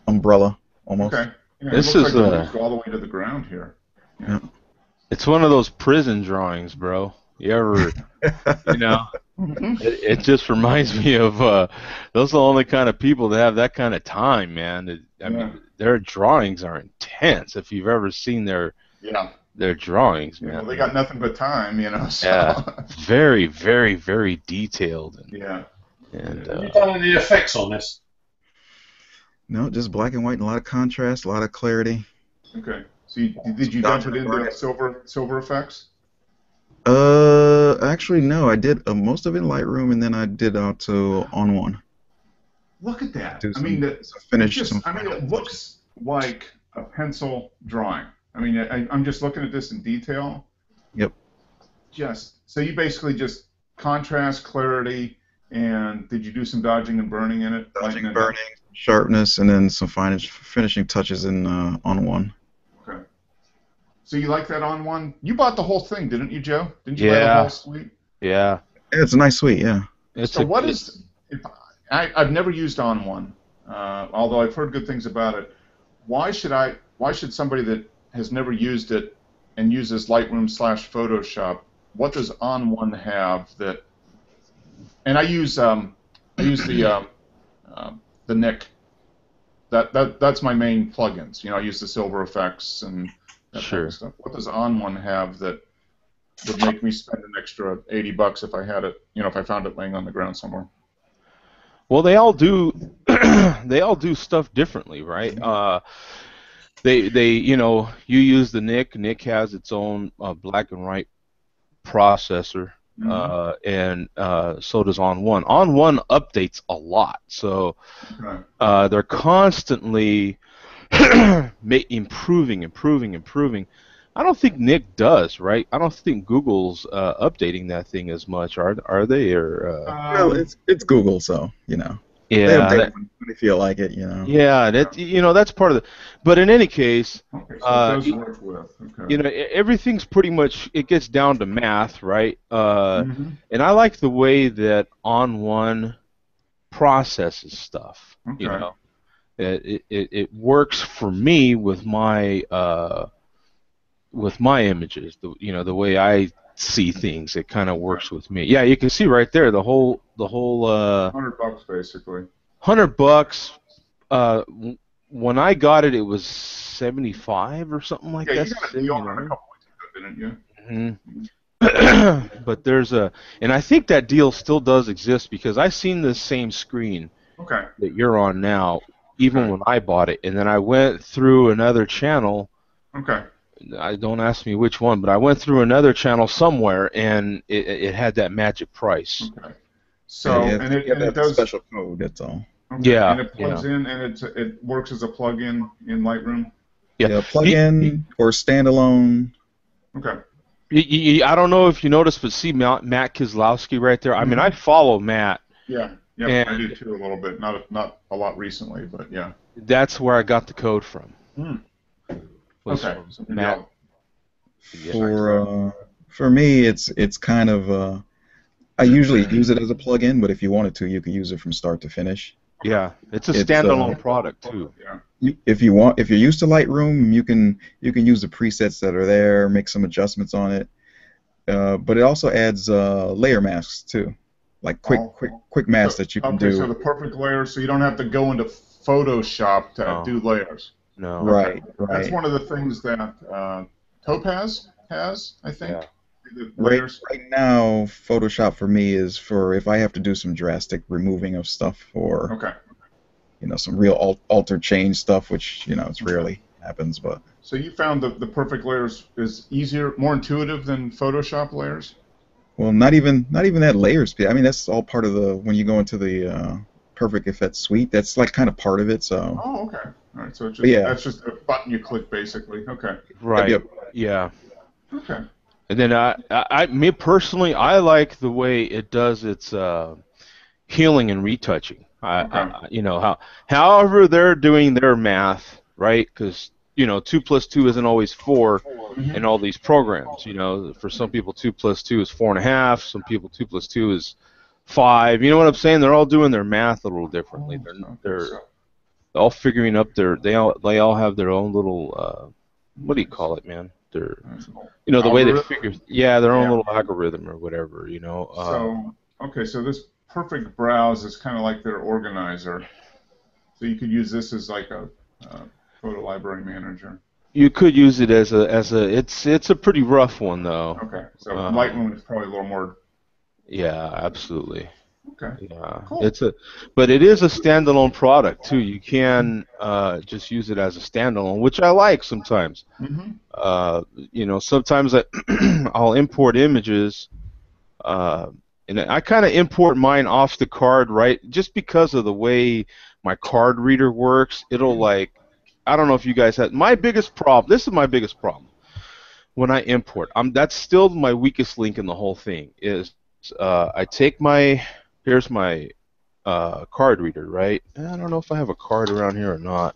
Speaker 3: umbrella almost.
Speaker 1: Okay. Yeah,
Speaker 5: This
Speaker 1: it looks
Speaker 5: is,
Speaker 1: like it goes all the way to the ground here.
Speaker 3: Yeah.
Speaker 5: It's one of those prison drawings, bro. You ever,
Speaker 1: Mm-hmm.
Speaker 5: it just reminds me of those are the only kind of people that have that kind of time, man. I mean, their drawings are intense. If you've ever seen their drawings, man.
Speaker 1: Well, they got nothing but time, So.
Speaker 5: Yeah, very, very, very detailed. And,
Speaker 1: Yeah.
Speaker 5: And
Speaker 4: Have you done any effects on this?
Speaker 3: No, just black and white and a lot of contrast, a lot of clarity.
Speaker 1: Okay. So did you dump it into silver effects?
Speaker 3: Actually, no. I did most of it in Lightroom, and then I did also on one.
Speaker 1: Look at that.
Speaker 3: It
Speaker 1: looks like a pencil drawing. I mean, I'm just looking at this in detail.
Speaker 3: Yep.
Speaker 1: So you basically just contrast, clarity, and did you do some dodging and burning in it?
Speaker 3: Dodging, burning, sharpness, and then some finishing touches in on one.
Speaker 1: Okay. So you like that on one? You bought the whole thing, didn't you, Joe? Didn't you buy the whole suite?
Speaker 5: Yeah.
Speaker 3: It's a nice suite, yeah.
Speaker 1: I've never used on one, although I've heard good things about it. Why should somebody that has never used it and uses Lightroom / Photoshop, what does on one have that? And I use the Nik. That's my main plugins. I use the Silver Effects and that type of stuff. What does on one have that would make me spend an extra $80 if I had it? If I found it laying on the ground somewhere.
Speaker 5: Well, they all do. They all do stuff differently, right? You use the Nik. Nik has its own black and white processor, and so does On One. On One updates a lot, so they're constantly improving. I don't think Nik does, right? I don't think Google's updating that thing as much. Are they? Or
Speaker 3: well, it's Google, so
Speaker 5: Yeah.
Speaker 3: They update when you feel like it, you know.
Speaker 5: Yeah, that that's part of the. But in any case,
Speaker 1: Okay, so it does work with. Okay.
Speaker 5: everything's pretty much it gets down to math, right?
Speaker 1: Mhm.
Speaker 5: And I like the way that On One processes stuff.
Speaker 1: Okay.
Speaker 5: It works for me with my images. The way I see things, it kind of works with me. Yeah, you can see right there the whole
Speaker 1: $100 basically.
Speaker 5: $100. When I got it, it was 75 or something like
Speaker 1: Yeah,
Speaker 5: that.
Speaker 1: you got a deal on it a couple weeks ago, didn't you?
Speaker 5: But and I think that deal still does exist because I seen this same screen
Speaker 1: Okay.
Speaker 5: that you're on now, even
Speaker 1: Okay.
Speaker 5: when I bought it, and then I went through another channel.
Speaker 1: Okay.
Speaker 5: I don't ask me which one, but I went through another channel somewhere, and it had that magic price.
Speaker 1: Okay. So
Speaker 3: Yeah,
Speaker 1: and
Speaker 3: you have
Speaker 1: it
Speaker 3: that
Speaker 1: does.
Speaker 3: special code. That's all.
Speaker 1: Okay.
Speaker 5: Yeah,
Speaker 1: And it plugs in, and it works as a plug-in in Lightroom.
Speaker 5: Yeah.
Speaker 3: Plug-in or standalone.
Speaker 1: Okay.
Speaker 5: I don't know if you noticed, but see Matt Kislowski right there. I mean, I follow Matt.
Speaker 1: Yeah. Yeah.
Speaker 5: And
Speaker 1: I do too a little bit. Not a lot recently, but yeah.
Speaker 5: that's where I got the code from. Was
Speaker 1: Okay.
Speaker 5: from
Speaker 1: So maybe
Speaker 5: Matt.
Speaker 3: For me, it's kind of I usually use it as a plug-in, but if you wanted to, you could use it from start to finish.
Speaker 5: Yeah, it's a
Speaker 3: It's,
Speaker 5: standalone product too.
Speaker 1: Yeah.
Speaker 3: If you're used to Lightroom, you can use the presets that are there, make some adjustments on it. But it also adds layer masks too, like quick masks that you can do.
Speaker 1: Okay, so the perfect layers, so you don't have to go into Photoshop to do layers.
Speaker 5: No.
Speaker 3: Right.
Speaker 1: That's one of the things that Topaz has, I think.
Speaker 5: Yeah.
Speaker 1: The layers.
Speaker 3: Right now, Photoshop for me is for if I have to do some drastic removing of stuff or
Speaker 1: Okay.
Speaker 3: some real alter change stuff, which it's rarely happens, but.
Speaker 1: So you found the perfect layers is easier, more intuitive than Photoshop layers?
Speaker 3: Well, not even that layers. I mean, that's all part of when you go into the Perfect Effects suite. That's like kind of part of it. So.
Speaker 1: Oh, okay. All right. So that's just a button you click, basically. Okay.
Speaker 5: Right.
Speaker 3: Yep.
Speaker 5: Yeah.
Speaker 1: Okay.
Speaker 5: And then me personally, I like the way it does its healing and retouching. However they're doing their math, right? Because 2 + 2 isn't always 4 in all these programs. For some people 2 + 2 is 4.5. Some people 2 + 2 is 5. You know what I'm saying? They're all doing their math a little differently. They're all figuring up they all have their own little what do you call it, man? Their the way they figure their own little algorithm or whatever.
Speaker 1: So this Perfect Browse is kind of like their organizer. So you could use this as like a photo library manager.
Speaker 5: You could use it as a it's a pretty rough one though.
Speaker 1: Okay. So Lightroom is probably a little more.
Speaker 5: Yeah, absolutely.
Speaker 1: Okay.
Speaker 5: Yeah,
Speaker 1: Cool.
Speaker 5: but it is a standalone product too. You can just use it as a standalone, which I like sometimes. Sometimes I'll import images, and I kind of import mine off the card, right? Just because of the way my card reader works, it'll I don't know if you guys have my biggest problem. This is my biggest problem when I import. That's still my weakest link in the whole thing. Is I take here's my card reader, right? I don't know if I have a card around here or not.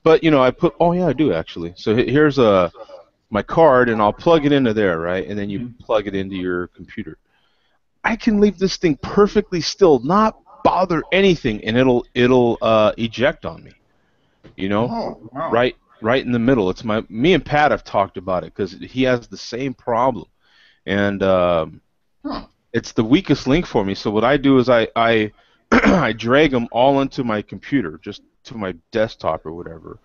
Speaker 5: But, I put, oh yeah, I do actually. So here's my card, and I'll plug it into there, right? And then you plug it into your computer. I can leave this thing perfectly still, not bother anything, and it'll eject on me.
Speaker 1: Oh, wow.
Speaker 5: Right in the middle. Me and Pat have talked about it because he has the same problem. And it's the weakest link for me. So what I do is I I drag them all into my computer, just to my desktop or whatever.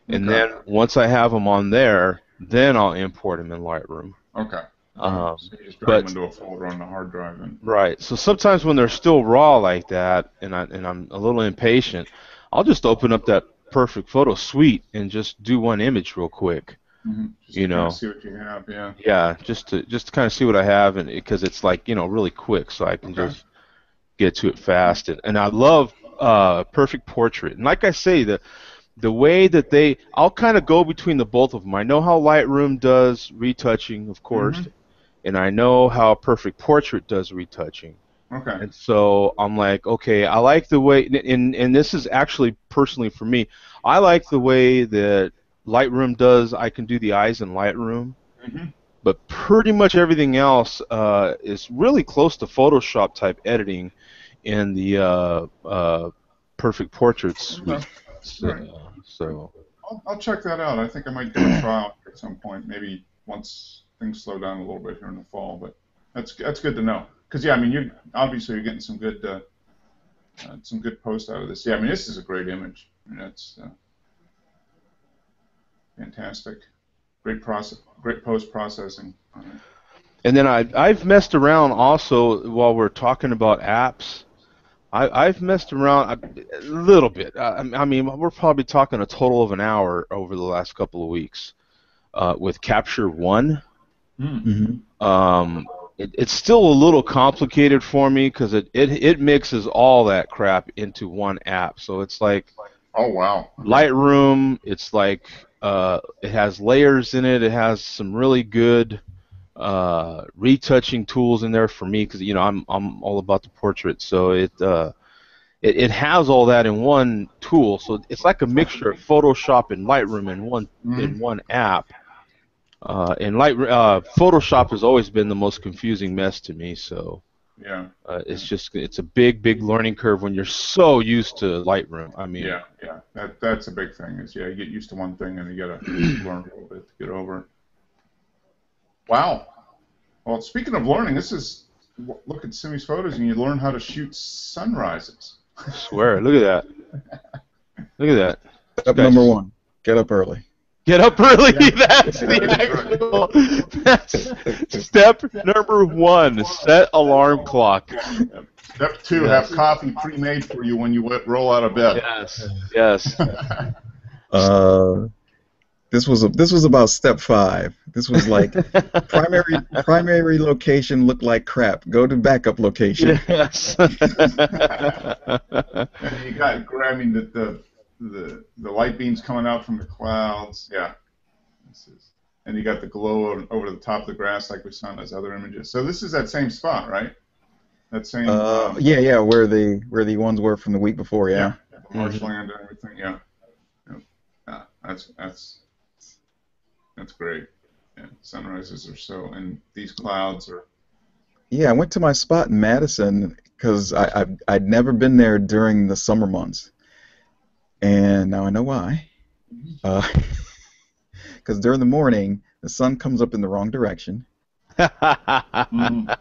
Speaker 5: And then once I have them on there, then I'll import them in Lightroom.
Speaker 1: Okay. So you just drag them into a folder on the hard drive.
Speaker 5: Right. So sometimes when they're still raw like that, and I'm a little impatient, I'll just open up that Perfect Photo suite and just do one image real quick.
Speaker 1: Just to kind of see what you have, yeah.
Speaker 5: Yeah, just to kind of see what I have, and because it's like really quick, so I can just get to it fast. And I love Perfect Portrait, and like I say, the way that I'll kind of go between the both of them. I know how Lightroom does retouching, of course, and I know how Perfect Portrait does retouching,
Speaker 1: Okay.
Speaker 5: And so I'm like, okay, I like the way, and this is actually personally for me, I like the way that Lightroom does. I can do the eyes in Lightroom,
Speaker 1: Hmm.
Speaker 5: but pretty much everything else is really close to Photoshop type editing in the Perfect Portrait
Speaker 1: Okay.
Speaker 5: suite.
Speaker 1: All right.
Speaker 5: So
Speaker 1: I'll check that out. I think I might give a trial at some point, maybe once things slow down a little bit here in the fall. But that's good to know. Because yeah, I mean, you're getting some good posts out of this. Yeah, I mean, this is a great image. I mean, that's fantastic. Great post processing.
Speaker 5: and then I've messed around also while we're talking about apps. I've messed around a little bit. I mean, we're probably talking a total of an hour over the last couple of weeks with Capture One.
Speaker 3: Mm-hmm.
Speaker 5: It's still a little complicated for me because it mixes all that crap into one app. So it's like
Speaker 1: Oh wow.
Speaker 5: Lightroom. It's like it has layers in it. It has some really good retouching tools in there for me because I'm all about the portrait. So it has all that in one tool. So it's like a mixture of Photoshop and Lightroom in one app. Photoshop has always been the most confusing mess to me. So
Speaker 1: Yeah.
Speaker 5: it's a big learning curve when you're so used to Lightroom. I mean,
Speaker 1: Yeah. That's a big thing. Is you get used to one thing and you gotta learn a little bit to get over it. Wow. Well, speaking of learning, look at Simi's photos and you learn how to shoot sunrises.
Speaker 5: I swear, look at that. Look at that.
Speaker 3: Step
Speaker 5: Guys,
Speaker 3: number 1: get up early.
Speaker 5: Get up early.
Speaker 1: Yeah.
Speaker 5: That's the actual. That's step number 1. Set alarm clock.
Speaker 1: Step 2: have coffee pre-made for you when you roll out of bed.
Speaker 5: Yes.
Speaker 3: This was about step 5. This was like primary location looked like crap. Go to backup location.
Speaker 5: Yes.
Speaker 1: And you got grabbing the light beams coming out from the clouds. Yeah. And you got the glow over the top of the grass like we saw in those other images. So this is that same spot, right? That same.
Speaker 3: Yeah, where the ones were from the week before. Yeah.
Speaker 1: Marshland and everything. Yeah. That's great. Yeah, sunrises are so, and these clouds are.
Speaker 3: Yeah, I went to my spot in Madison because I'd never been there during the summer months, and now I know why. Because during the morning, the sun comes up in the wrong direction, and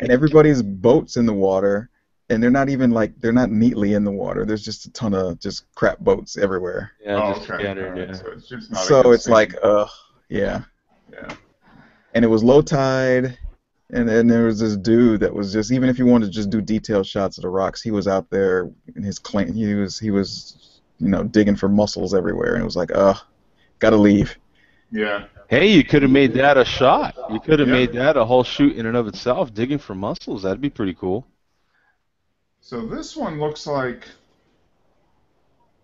Speaker 3: everybody's boats in the water, and they're not neatly in the water. There's just a ton of just crap boats everywhere.
Speaker 5: Yeah,
Speaker 1: just scattered. Yeah. So it's just not.
Speaker 3: So it's like, yeah.
Speaker 1: Yeah.
Speaker 3: And it was low tide, and then there was this dude that was just, even if you wanted to just do detailed shots of the rocks, he was out there in his claim. He was digging for mussels everywhere, and it was like, gotta leave.
Speaker 1: Yeah.
Speaker 5: Hey, you could have made that a shot. You could have made that a whole shoot in and of itself, digging for mussels. That'd be pretty cool.
Speaker 1: So this one looks like.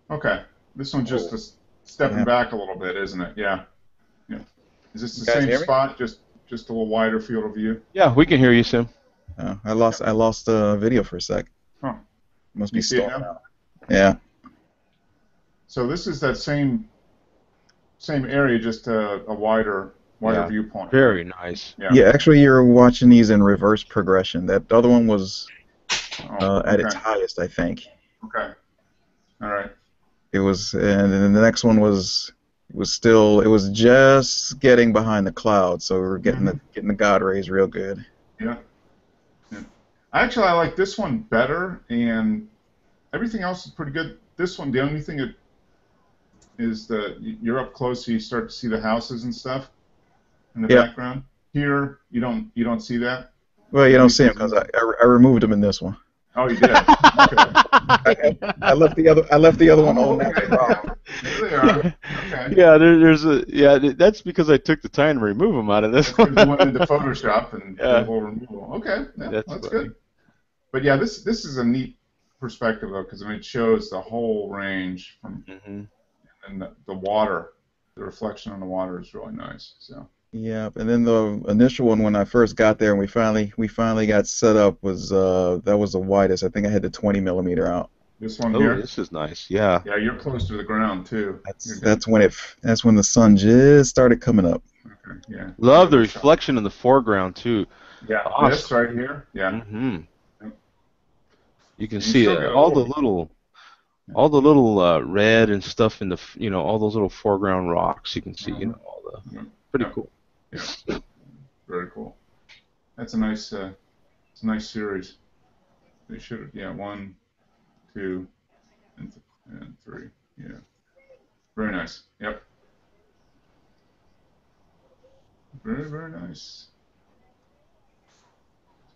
Speaker 1: Okay, this one's just stepping back a little bit, isn't it? Yeah. Is this the same spot, just a little wider field of view?
Speaker 5: Yeah, we can hear you, Sim.
Speaker 3: I lost video for a sec.
Speaker 1: Huh.
Speaker 3: Must be
Speaker 1: stalled
Speaker 3: out. Yeah.
Speaker 1: So this is that same area, just a wider viewpoint.
Speaker 5: Very nice.
Speaker 3: Yeah, actually, you're watching these in reverse progression. That other one was at its highest, I think. Okay.
Speaker 1: All right.
Speaker 3: It was, and then the next one was just getting behind the clouds, so we were getting the God rays real good.
Speaker 1: Yeah. Actually, I like this one better, and everything else is pretty good. This one, the only thing is you're up close, so you start to see the houses and stuff in the background. Here, you don't see that.
Speaker 3: Well, you don't see them because I removed them in this one.
Speaker 1: Oh, you did. Okay.
Speaker 3: I left the other one on.
Speaker 1: Okay. There they are. Okay.
Speaker 5: Yeah, that's because I took the time to remove them out of this one.
Speaker 1: You went into Photoshop and did a whole removal. Okay, that's good. But yeah, this is a neat perspective though, because it shows the whole range from and the water, the reflection on the water is really nice. So
Speaker 3: Yeah, and then the initial one when I first got there and we finally got set up was that was the widest. I think I had the 20 millimeter out.
Speaker 1: This one
Speaker 5: Oh,
Speaker 1: here.
Speaker 5: this is nice. Yeah.
Speaker 1: Yeah, you're close to the ground too.
Speaker 3: That's when the sun just started coming up.
Speaker 1: Okay, yeah.
Speaker 5: Love the reflection in the foreground too.
Speaker 1: Yeah,
Speaker 5: Awesome.
Speaker 1: this right here. Yeah.
Speaker 5: Hmm.
Speaker 1: Yep.
Speaker 5: You can
Speaker 1: You
Speaker 5: see
Speaker 1: still get
Speaker 5: all the
Speaker 1: little-
Speaker 5: little red and stuff in the all those little foreground rocks. You can see all the
Speaker 1: Yeah.
Speaker 5: pretty
Speaker 1: Yeah.
Speaker 5: cool.
Speaker 1: Yeah. Very cool. That's a nice, it's a nice series. They should have, yeah, 1, 2, and 3. Yeah. Very nice. Yep. Very, very nice.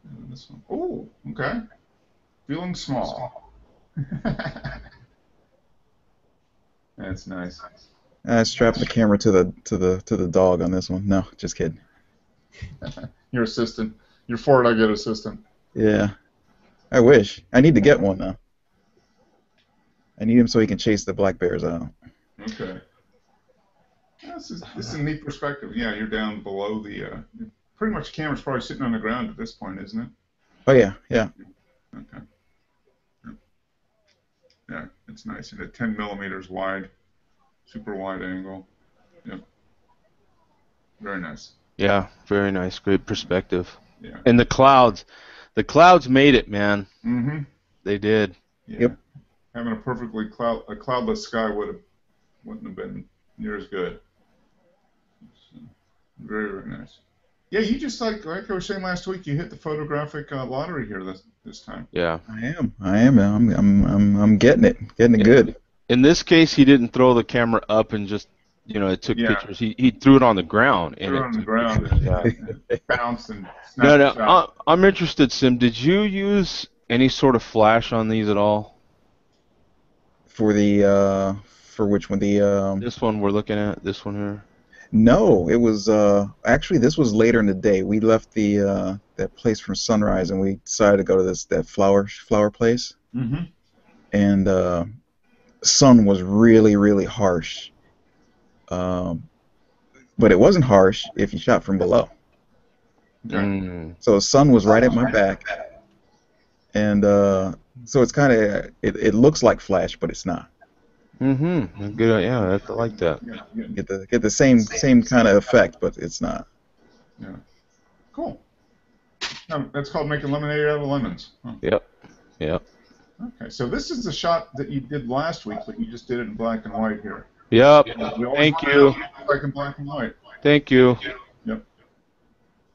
Speaker 1: And this one. Oh, okay. Feeling small. That's nice.
Speaker 3: I strapped the camera to the dog on this one. No, just kidding.
Speaker 1: Your assistant. Your Ford I get assistant.
Speaker 3: Yeah, I wish. I need to get one now. I need him so he can chase the black bears out.
Speaker 1: Okay. Yeah, this is a neat perspective. Yeah, you're down below the. Pretty much the camera's probably sitting on the ground at this point, isn't it?
Speaker 3: Oh yeah, yeah.
Speaker 1: Okay. Yeah, it's nice. And at 10 millimeters wide, super wide angle. Yep. Very nice.
Speaker 5: Yeah, very nice. Great perspective.
Speaker 1: Yeah.
Speaker 5: And the clouds made it, man.
Speaker 1: Mm-hmm.
Speaker 5: They did.
Speaker 1: Yeah.
Speaker 3: Yep.
Speaker 1: Having a perfectly cloudless sky wouldn't have been near as good. So, very, very nice. Yeah, you just like I was saying last week, you hit the photographic lottery here this time.
Speaker 5: Yeah.
Speaker 3: I am. I'm getting it good.
Speaker 5: In this case, he didn't throw the camera up and just it took
Speaker 1: Yeah.
Speaker 5: pictures. He threw it on the ground and
Speaker 1: Threw it
Speaker 5: it
Speaker 1: on the
Speaker 5: took
Speaker 1: ground
Speaker 5: pictures. Yeah.
Speaker 1: and bounced and
Speaker 5: No,
Speaker 1: snapped a shot.
Speaker 5: I'm interested, Sim. Did you use any sort of flash on these at all?
Speaker 3: For which one?
Speaker 5: This one we're looking at, this one here.
Speaker 3: No, it was actually this was later in the day. We left that place from sunrise and we decided to go to that flower place.
Speaker 1: Mm-hmm.
Speaker 3: And sun was really, really harsh. But it wasn't harsh if you shot from below.
Speaker 1: Okay.
Speaker 5: Mm.
Speaker 3: So the sun was right at my back, and so it's kind of it looks like flash, but it's not.
Speaker 5: Mm-hmm. Good. Yeah, I like that.
Speaker 1: Yeah, yeah.
Speaker 3: Get the same kind of effect, but it's not.
Speaker 1: Yeah. Cool. That's called making lemonade out of lemons. Huh.
Speaker 5: Yep. Yep.
Speaker 1: Okay, so this is the shot that you did last week, but you just did it in black and white here.
Speaker 5: Yep.
Speaker 1: We always
Speaker 5: Thank
Speaker 1: want to
Speaker 5: you.
Speaker 1: know like in black and white.
Speaker 5: Thank you.
Speaker 1: Yep.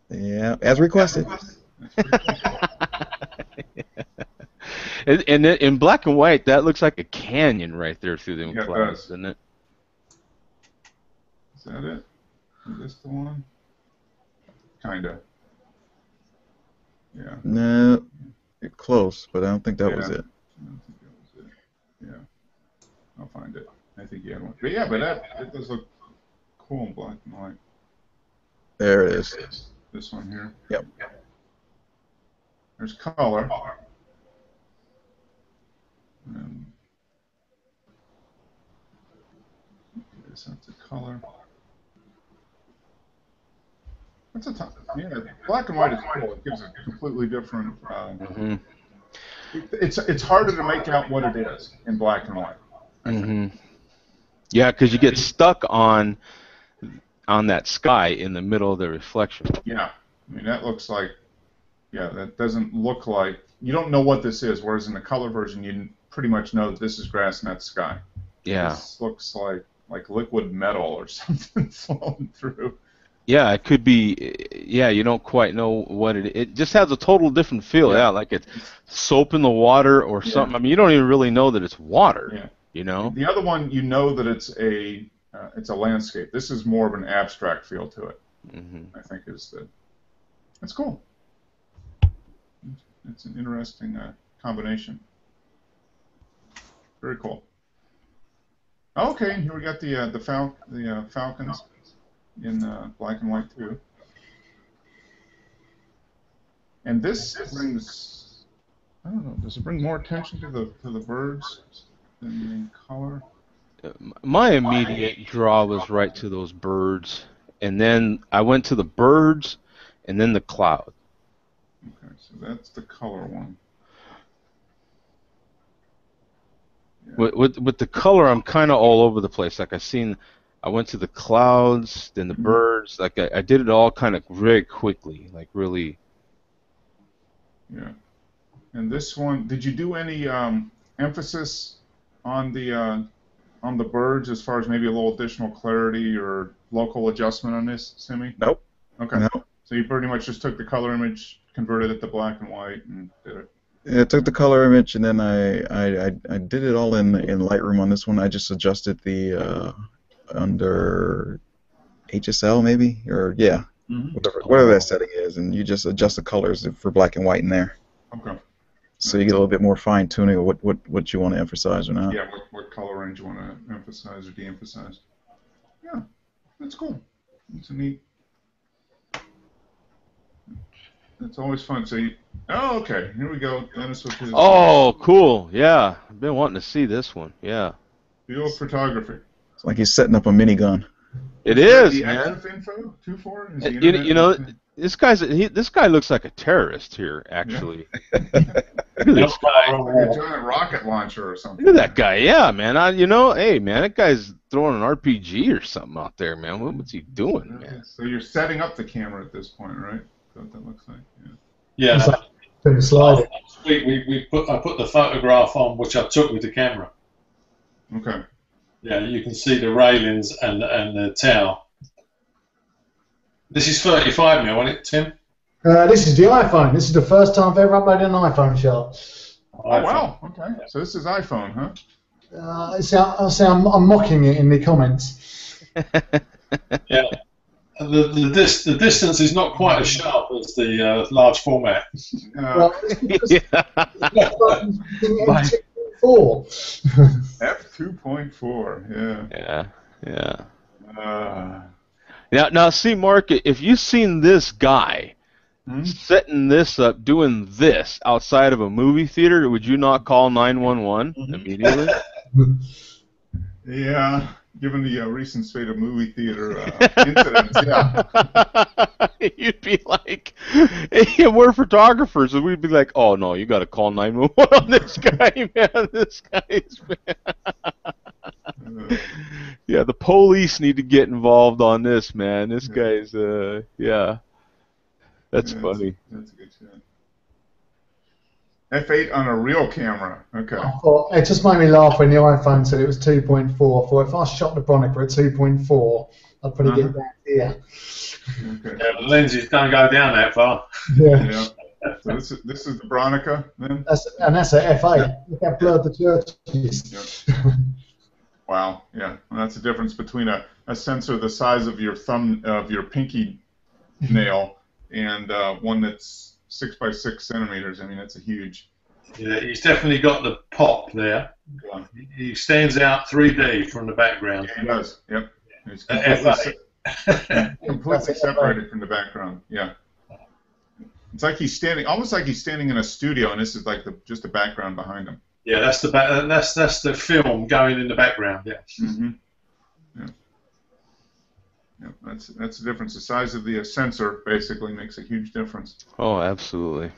Speaker 3: Yeah, as requested.
Speaker 1: That's pretty cool.
Speaker 5: And then in black and white, that looks like a canyon right there through them
Speaker 1: Yeah, it
Speaker 5: clouds,
Speaker 1: does.
Speaker 5: doesn't it?
Speaker 1: Is that it? Is this the one? Kinda. Yeah.
Speaker 3: No, you're close, but I don't think that was
Speaker 1: Yeah.
Speaker 3: it.
Speaker 1: I don't think that was it. Yeah. I'll find it. I think you had one. But yeah, it does look cool in black and white.
Speaker 3: There it is.
Speaker 1: This one here.
Speaker 3: Yep.
Speaker 1: There's color. And that's the color. That's a ton. Yeah, black and white is cool. It gives a completely different.
Speaker 5: Mm-hmm.
Speaker 1: It's harder to make out what it is in black and white.
Speaker 5: Mm-hmm. Yeah, because you get stuck on that sky in the middle of the reflection.
Speaker 1: Yeah, I mean that looks like. Yeah, that doesn't look like. You don't know what this is. Whereas in the color version, you pretty much know that this is grass and that's sky.
Speaker 5: Yeah.
Speaker 1: This looks like liquid metal or something flowing through.
Speaker 5: Yeah, it could be. Yeah, you don't quite know what it just has a total different feel.
Speaker 1: Yeah.
Speaker 5: Yeah, like it's soap in the water or something. I mean, you don't even really know that it's water.
Speaker 1: Yeah.
Speaker 5: You know.
Speaker 1: The other one, you know that it's a landscape. This is more of an abstract feel to it.
Speaker 5: Mm-hmm.
Speaker 1: I think that's cool. It's an interesting combination. Very cool. Okay, and here we got the falcons in black and white too. And this brings, I don't know, does it bring more attention to the birds than in color?
Speaker 5: My immediate draw was right to those birds, and then I went to the birds, and then the cloud.
Speaker 1: Okay, so that's the color one. Yeah.
Speaker 5: With the color, I'm kind of all over the place. Like I went to the clouds, then the birds. Like I did it all kind of very quickly, like really.
Speaker 1: Yeah. And this one, did you do any emphasis on the birds as far as maybe a little additional clarity or local adjustment on this, Simi?
Speaker 3: Nope.
Speaker 1: Okay.
Speaker 3: Nope.
Speaker 1: So you pretty much just took the color image, converted it to black and white, and did it.
Speaker 3: I took the color image and then I did it all in Lightroom on this one. I just adjusted the under HSL maybe, or yeah, whatever that setting is, and you just adjust the colors for black and white in there.
Speaker 1: Okay.
Speaker 3: So you get a little bit more fine tuning of what you want to emphasize or not.
Speaker 1: Yeah, what color range you want to emphasize or de-emphasize. Yeah, that's cool. It's a neat. It's always fun. So oh, okay. Here we go. Dennis with his.
Speaker 5: Oh, cool. Yeah, I've been wanting to see this one. Yeah.
Speaker 1: Field photography.
Speaker 3: It's like he's setting up a minigun.
Speaker 5: It is,
Speaker 1: the
Speaker 5: man.
Speaker 1: XF info 24.
Speaker 5: You know, this guy looks like a terrorist here. Actually, look at this guy.
Speaker 1: Like a giant rocket launcher or something.
Speaker 5: Look at that guy. Yeah, man. Hey, man, that guy's throwing an RPG or something out there, man. What's he doing, man?
Speaker 1: So you're setting up the camera at this point, right? Is that what that looks like?
Speaker 4: Yeah.
Speaker 2: It's like slide.
Speaker 4: Last week I put the photograph on which I took with the camera.
Speaker 1: Okay.
Speaker 4: Yeah, you can see the railings and the tower. This is 35 mil, isn't it, Tim?
Speaker 2: This is the iPhone. This is the first time I've ever uploaded an iPhone shot.
Speaker 1: Oh, wow. Okay. So this is iPhone, huh?
Speaker 2: I'm mocking it in the comments.
Speaker 4: Yeah. The distance is not quite as sharp as the large format.
Speaker 2: Well,
Speaker 1: F 2.4. Yeah.
Speaker 5: Yeah. Now, see, Mark, if you've seen this guy setting this up, doing this outside of a movie theater, would you not call 911 immediately?
Speaker 1: Yeah. Given the recent spate of movie theater incidents, yeah.
Speaker 5: You'd be like, hey, we're photographers, and we'd be like, oh, no, you got to call 911 on this guy, man. This guy's, man. Yeah, the police need to get involved on this, man. This guy's, yeah. That's funny.
Speaker 1: That's a good shot. F8 on a real camera. Okay.
Speaker 2: It just made me laugh when the iPhone said it was 2.4. I thought if I shot the Bronica at 2.4, I'd probably get down here.
Speaker 1: Okay.
Speaker 4: Yeah, the lenses don't go down that far.
Speaker 2: Yeah.
Speaker 1: So this is the Bronica then?
Speaker 2: That's an F8. Look how blurred the churches.
Speaker 1: Wow. Yeah. Well, that's the difference between a sensor the size of your pinky nail and one that's 6 by 6 centimeters. I mean, that's a huge.
Speaker 4: Yeah, he's definitely got the pop there.
Speaker 1: Yeah.
Speaker 4: He stands out 3D from the background.
Speaker 1: Yeah, he does. Yep. He's completely separated from the background. Yeah. It's like he's standing, almost like he's standing in a studio, and this is like just the background behind him.
Speaker 4: Yeah, that's the film going in the background. Yeah.
Speaker 1: Mm-hmm. Yeah. Yeah, that's the difference. The size of the sensor basically makes a huge difference.
Speaker 5: Oh, absolutely.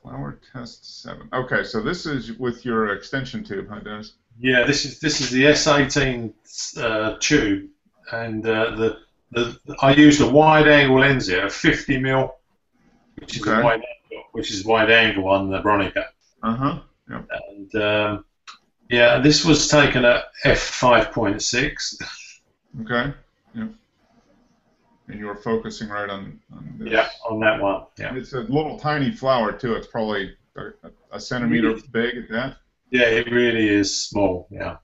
Speaker 1: Flower test 7. Okay, so this is with your extension tube, huh, Dennis?
Speaker 4: Yeah, this is the S18 tube, and I used a wide angle lens here, a 50 mil, which is wide angle on the Bronica.
Speaker 1: Yep.
Speaker 4: And yeah, this was taken at f5.6.
Speaker 1: Okay. Yep. And you were focusing right on this.
Speaker 4: Yeah, on that one. Yeah.
Speaker 1: It's a little tiny flower too. It's probably a centimeter big at that.
Speaker 4: Yeah, it really is small. Yeah.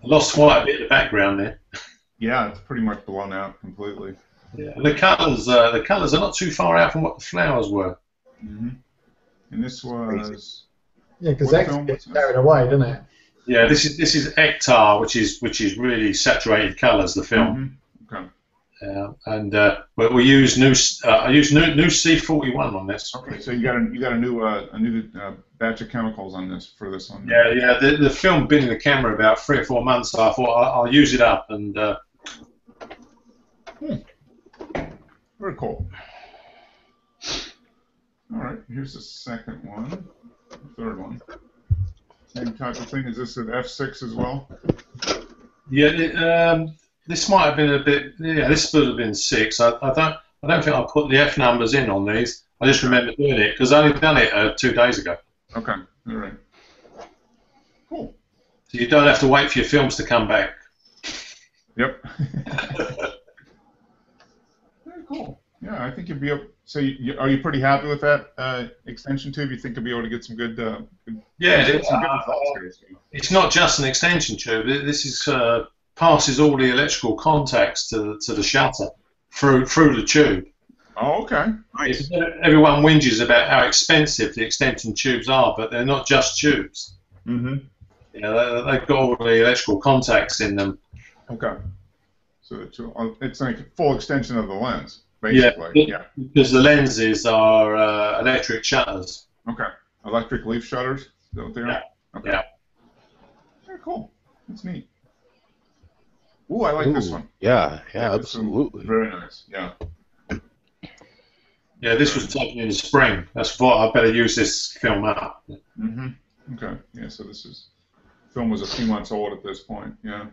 Speaker 4: I lost quite a bit of the background there.
Speaker 1: Yeah, it's pretty much blown out completely.
Speaker 4: Yeah. And the colours are not too far out from what the flowers were.
Speaker 1: Mm-hmm. And this was.
Speaker 2: Yeah, because that gets carried away, doesn't it?
Speaker 4: Yeah, this is Ektar, which is really saturated colours. The film.
Speaker 1: Mm-hmm. Okay.
Speaker 4: And we use new. I use new C41 on this.
Speaker 1: Okay, so you got a new batch of chemicals on this for this one.
Speaker 4: Yeah. The film been in the camera about 3 or 4 months, so I thought I'll use it up and.
Speaker 1: Very cool. All right, here's the second one, the third one. Same type of thing. Is this an F6 as well?
Speaker 4: Yeah, this might have been a bit. Yeah, this would have been 6. I don't think I put the F numbers in on these. I just remember doing it because I only done it 2 days ago.
Speaker 1: Okay, all right. Cool.
Speaker 4: So you don't have to wait for your films to come back.
Speaker 1: Yep. Very cool. Yeah, I think you'd be able. So, are you pretty happy with that extension tube? You think you'll be able to get some good?
Speaker 4: Yeah,
Speaker 1: some good results here.
Speaker 4: it's not just an extension tube. This is passes all the electrical contacts to the shutter through the tube.
Speaker 1: Oh, okay. Nice.
Speaker 4: Everyone whinges about how expensive the extension tubes are, but they're not just tubes.
Speaker 1: Mm-hmm.
Speaker 4: You know, they've got all the electrical contacts in them.
Speaker 1: Okay. So it's like a full extension of the lens, basically. Yeah.
Speaker 4: Because the lenses are electric shutters.
Speaker 1: Okay. Electric leaf shutters? Is that what they are?
Speaker 4: Yeah.
Speaker 1: Okay.
Speaker 4: Yeah.
Speaker 1: Very cool. That's neat. Ooh, I like this one.
Speaker 5: Yeah,
Speaker 1: This
Speaker 5: absolutely.
Speaker 1: one, very nice. Yeah.
Speaker 4: Yeah, this was taken in the spring. That's why I better use this film up.
Speaker 1: Mm-hmm. Okay. Yeah, so film was a few months old at this point. Yeah.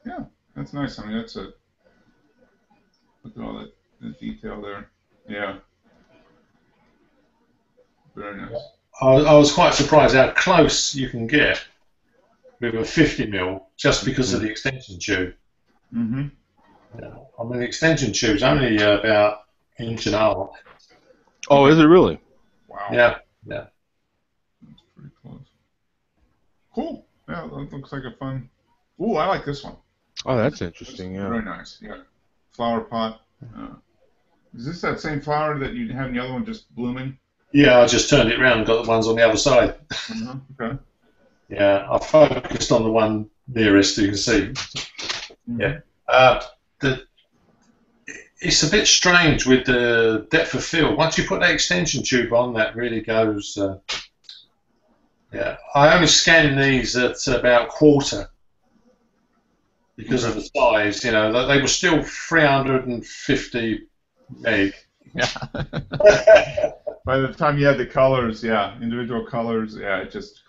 Speaker 1: Yeah, that's nice. I mean, look at all the detail there. Yeah. Very nice.
Speaker 4: I was quite surprised how close you can get with a 50mm just because of the extension tube.
Speaker 1: Mm-hmm.
Speaker 4: Yeah. I mean, the extension tube's only about 1.5 inches.
Speaker 5: Oh, is it really?
Speaker 1: Wow.
Speaker 4: Yeah.
Speaker 1: That's pretty close. Cool. Yeah, that looks like a fun. Ooh, I like this one.
Speaker 5: Oh, that's interesting. Yeah.
Speaker 1: Very nice. Yeah. Flower pot. Is this that same flower that you had in the other one just blooming?
Speaker 4: Yeah, I just turned it around and got the ones on the other side.
Speaker 1: Okay.
Speaker 4: Yeah, I focused on the one nearest, you can see.
Speaker 1: Mm-hmm.
Speaker 4: Yeah. It's a bit strange with the depth of field. Once you put that extension tube on, that really goes. Yeah, I only scan these at about 1/4 because of the size. You know, they were still 350 meg.
Speaker 1: Yeah. By the time you had the colors, individual colors, it just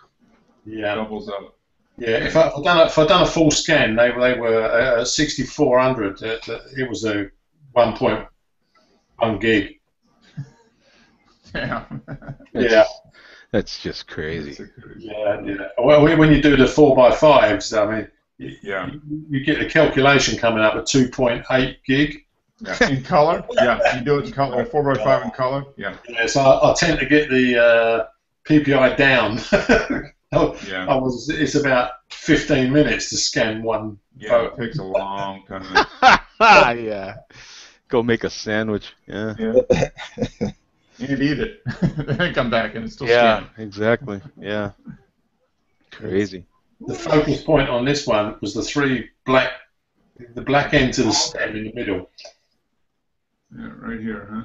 Speaker 1: doubles up.
Speaker 4: Yeah, if I'd done a full scan, they were 6400. It was a 1.1 gig.
Speaker 1: Yeah.
Speaker 4: Yeah.
Speaker 5: That's just crazy.
Speaker 4: Yeah. Well, when you do the 4x5s, I mean, you get the calculation coming up at 2.8 gig.
Speaker 1: Yeah. In color? Yeah. You do it in color, 4x5 in color? Yeah.
Speaker 4: Yeah. So I tend to get the PPI down. It's about 15 minutes to scan one photo.
Speaker 1: It takes a long time.
Speaker 5: Yeah. Go make a sandwich. Yeah.
Speaker 1: And eat it. Then come back and it's still
Speaker 5: Yeah,
Speaker 1: scanned.
Speaker 5: exactly. Yeah. Crazy.
Speaker 4: The focus point on this one was the black end to the stem in the middle.
Speaker 1: Yeah, right here, huh?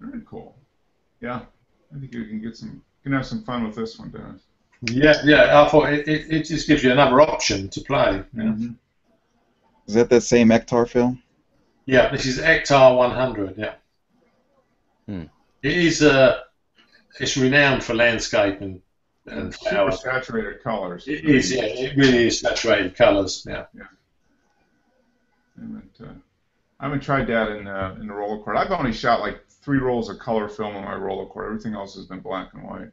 Speaker 1: Very cool. Yeah, I think you can have some fun with this one, Dennis.
Speaker 4: Yeah. I thought it just gives you another option to play.
Speaker 1: Mm-hmm.
Speaker 3: Is that same Ektar film?
Speaker 4: Yeah, this is Ektar 100. Yeah. It is. It's renowned for landscape and
Speaker 1: Super
Speaker 4: flowers.
Speaker 1: saturated colors.
Speaker 4: It is. Yeah, it really is saturated colours. Yeah.
Speaker 1: I haven't tried that in the Rolleicord. I've only shot like 3 rolls of color film on my Rolleicord. Everything else has been black and white.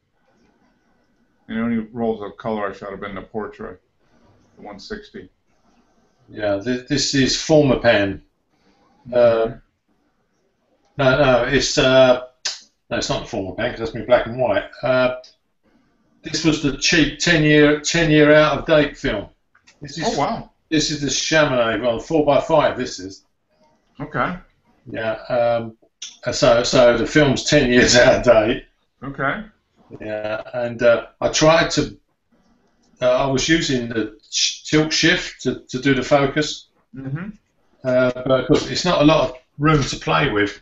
Speaker 1: And the only rolls of color I shot have been the Portra, the 160.
Speaker 4: Yeah, this is Formapan. No, it's not the Formapan because that's been black and white. This was the cheap 10-year out of date film.
Speaker 1: Oh wow!
Speaker 4: This is the Chamonix 4x5. This is.
Speaker 1: Okay.
Speaker 4: Yeah. So the film's 10 years out of date.
Speaker 1: Okay.
Speaker 4: Yeah, and I tried to I was using the tilt shift to do the focus, because it's not a lot of room to play with.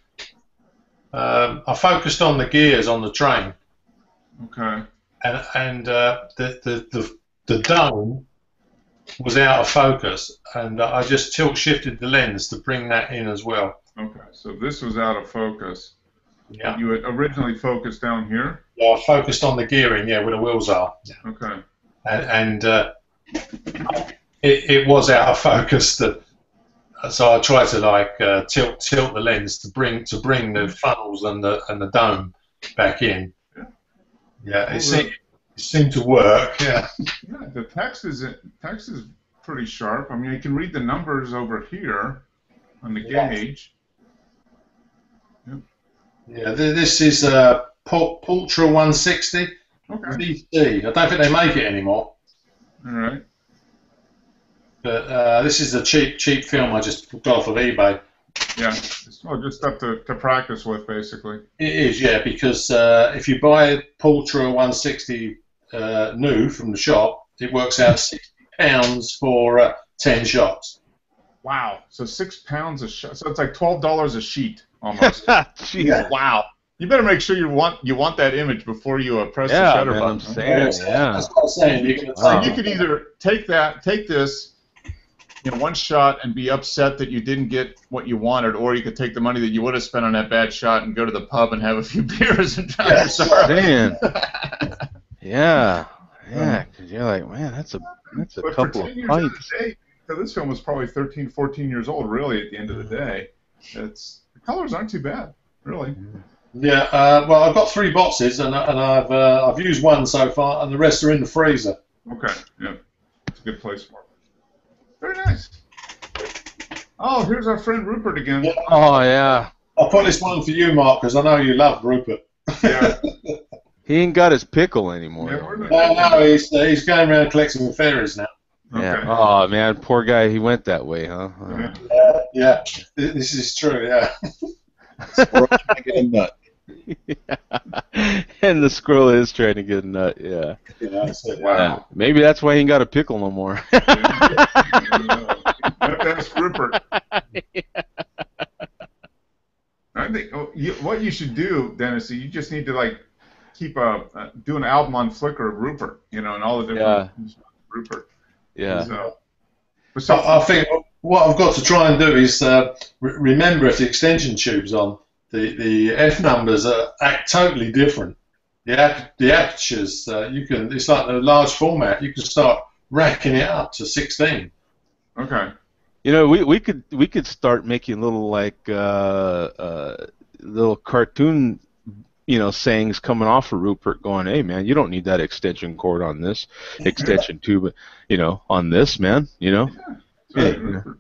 Speaker 4: I focused on the gears on the train.
Speaker 1: Okay.
Speaker 4: And the dome was out of focus, and I just tilt shifted the lens to bring that in as well.
Speaker 1: Okay. So this was out of focus.
Speaker 4: Yeah.
Speaker 1: You had originally focused down here.
Speaker 4: Yeah, I focused on the gearing, yeah, where the wheels are.
Speaker 1: Okay.
Speaker 4: And it was out of focus. So I tried to like tilt the lens to bring the funnels and the dome back in. Yeah, it seemed to work. Yeah.
Speaker 1: Yeah, the text is pretty sharp. I mean, you can read the numbers over here on the gauge. Yep.
Speaker 4: Yeah, this is Pultra 160 VC. I don't think they make it anymore.
Speaker 1: All right.
Speaker 4: But this is a cheap film I just got off of eBay.
Speaker 1: Yeah, well, just stuff to practice with, basically.
Speaker 4: It is, yeah, because if you buy Pultra 160 new from the shop, it works out £60 for 10 shots.
Speaker 1: Wow, so £6 a shot. So it's like $12 a sheet almost.
Speaker 5: Jeez,
Speaker 4: Yeah.
Speaker 5: wow.
Speaker 1: You better make sure you want that image before you press the
Speaker 5: Yeah,
Speaker 1: shutter
Speaker 5: man,
Speaker 1: button.
Speaker 5: I'm saying, yeah.
Speaker 4: That's what I'm saying. You can
Speaker 1: So you could either take this in one shot and be upset that you didn't get what you wanted, or you could take the money that you would have spent on that bad shot and go to the pub and have a few beers and drown your sorrow.
Speaker 5: Man. Yeah. Yeah, because you're like, man, that's a
Speaker 1: But for
Speaker 5: couple
Speaker 1: 10
Speaker 5: of
Speaker 1: years out of
Speaker 5: pints.
Speaker 1: the day, so this film was probably 13, 14 years old, really, at the end of the day. The colors aren't too bad, really.
Speaker 4: Yeah, well, I've got 3 boxes, and I've used one so far, and the rest are in the freezer.
Speaker 1: Okay, yeah, it's a good place for it. Very nice. Oh, here's our friend Rupert again.
Speaker 4: Yeah.
Speaker 5: Oh, yeah.
Speaker 4: I'll put this one for you, Mark, because I know you love Rupert.
Speaker 1: Yeah.
Speaker 5: He ain't got his pickle anymore.
Speaker 1: Yeah,
Speaker 5: though,
Speaker 1: we're
Speaker 5: man.
Speaker 1: the-
Speaker 4: No, he's going around collecting fairies now.
Speaker 5: Yeah.
Speaker 1: Okay.
Speaker 5: Oh, man, poor guy. He went that way, huh?
Speaker 1: Yeah.
Speaker 4: Yeah, this is true. Yeah.
Speaker 3: Squirrel trying to get a nut.
Speaker 5: And the squirrel is trying to get a nut. Yeah.
Speaker 4: Yeah, that's it.
Speaker 1: Wow.
Speaker 5: Yeah. Maybe that's why he ain't got a pickle no more.
Speaker 1: That's Rupert. I think what you should do, Dennis, you just need to like keep do an album on Flickr of Rupert, and all the different Rupert.
Speaker 5: Yeah.
Speaker 4: So I think what I've got to try and do is remember if the extension tube's on, the F numbers act totally different. The apertures, it's like the large format. You can start racking it up to 16.
Speaker 1: Okay.
Speaker 5: You know, we could start making little like little cartoon, sayings coming off of Rupert, going, "Hey man, you don't need that extension cord on this extension tube, on this, man.
Speaker 1: Yeah.
Speaker 5: Hey,
Speaker 1: Rupert.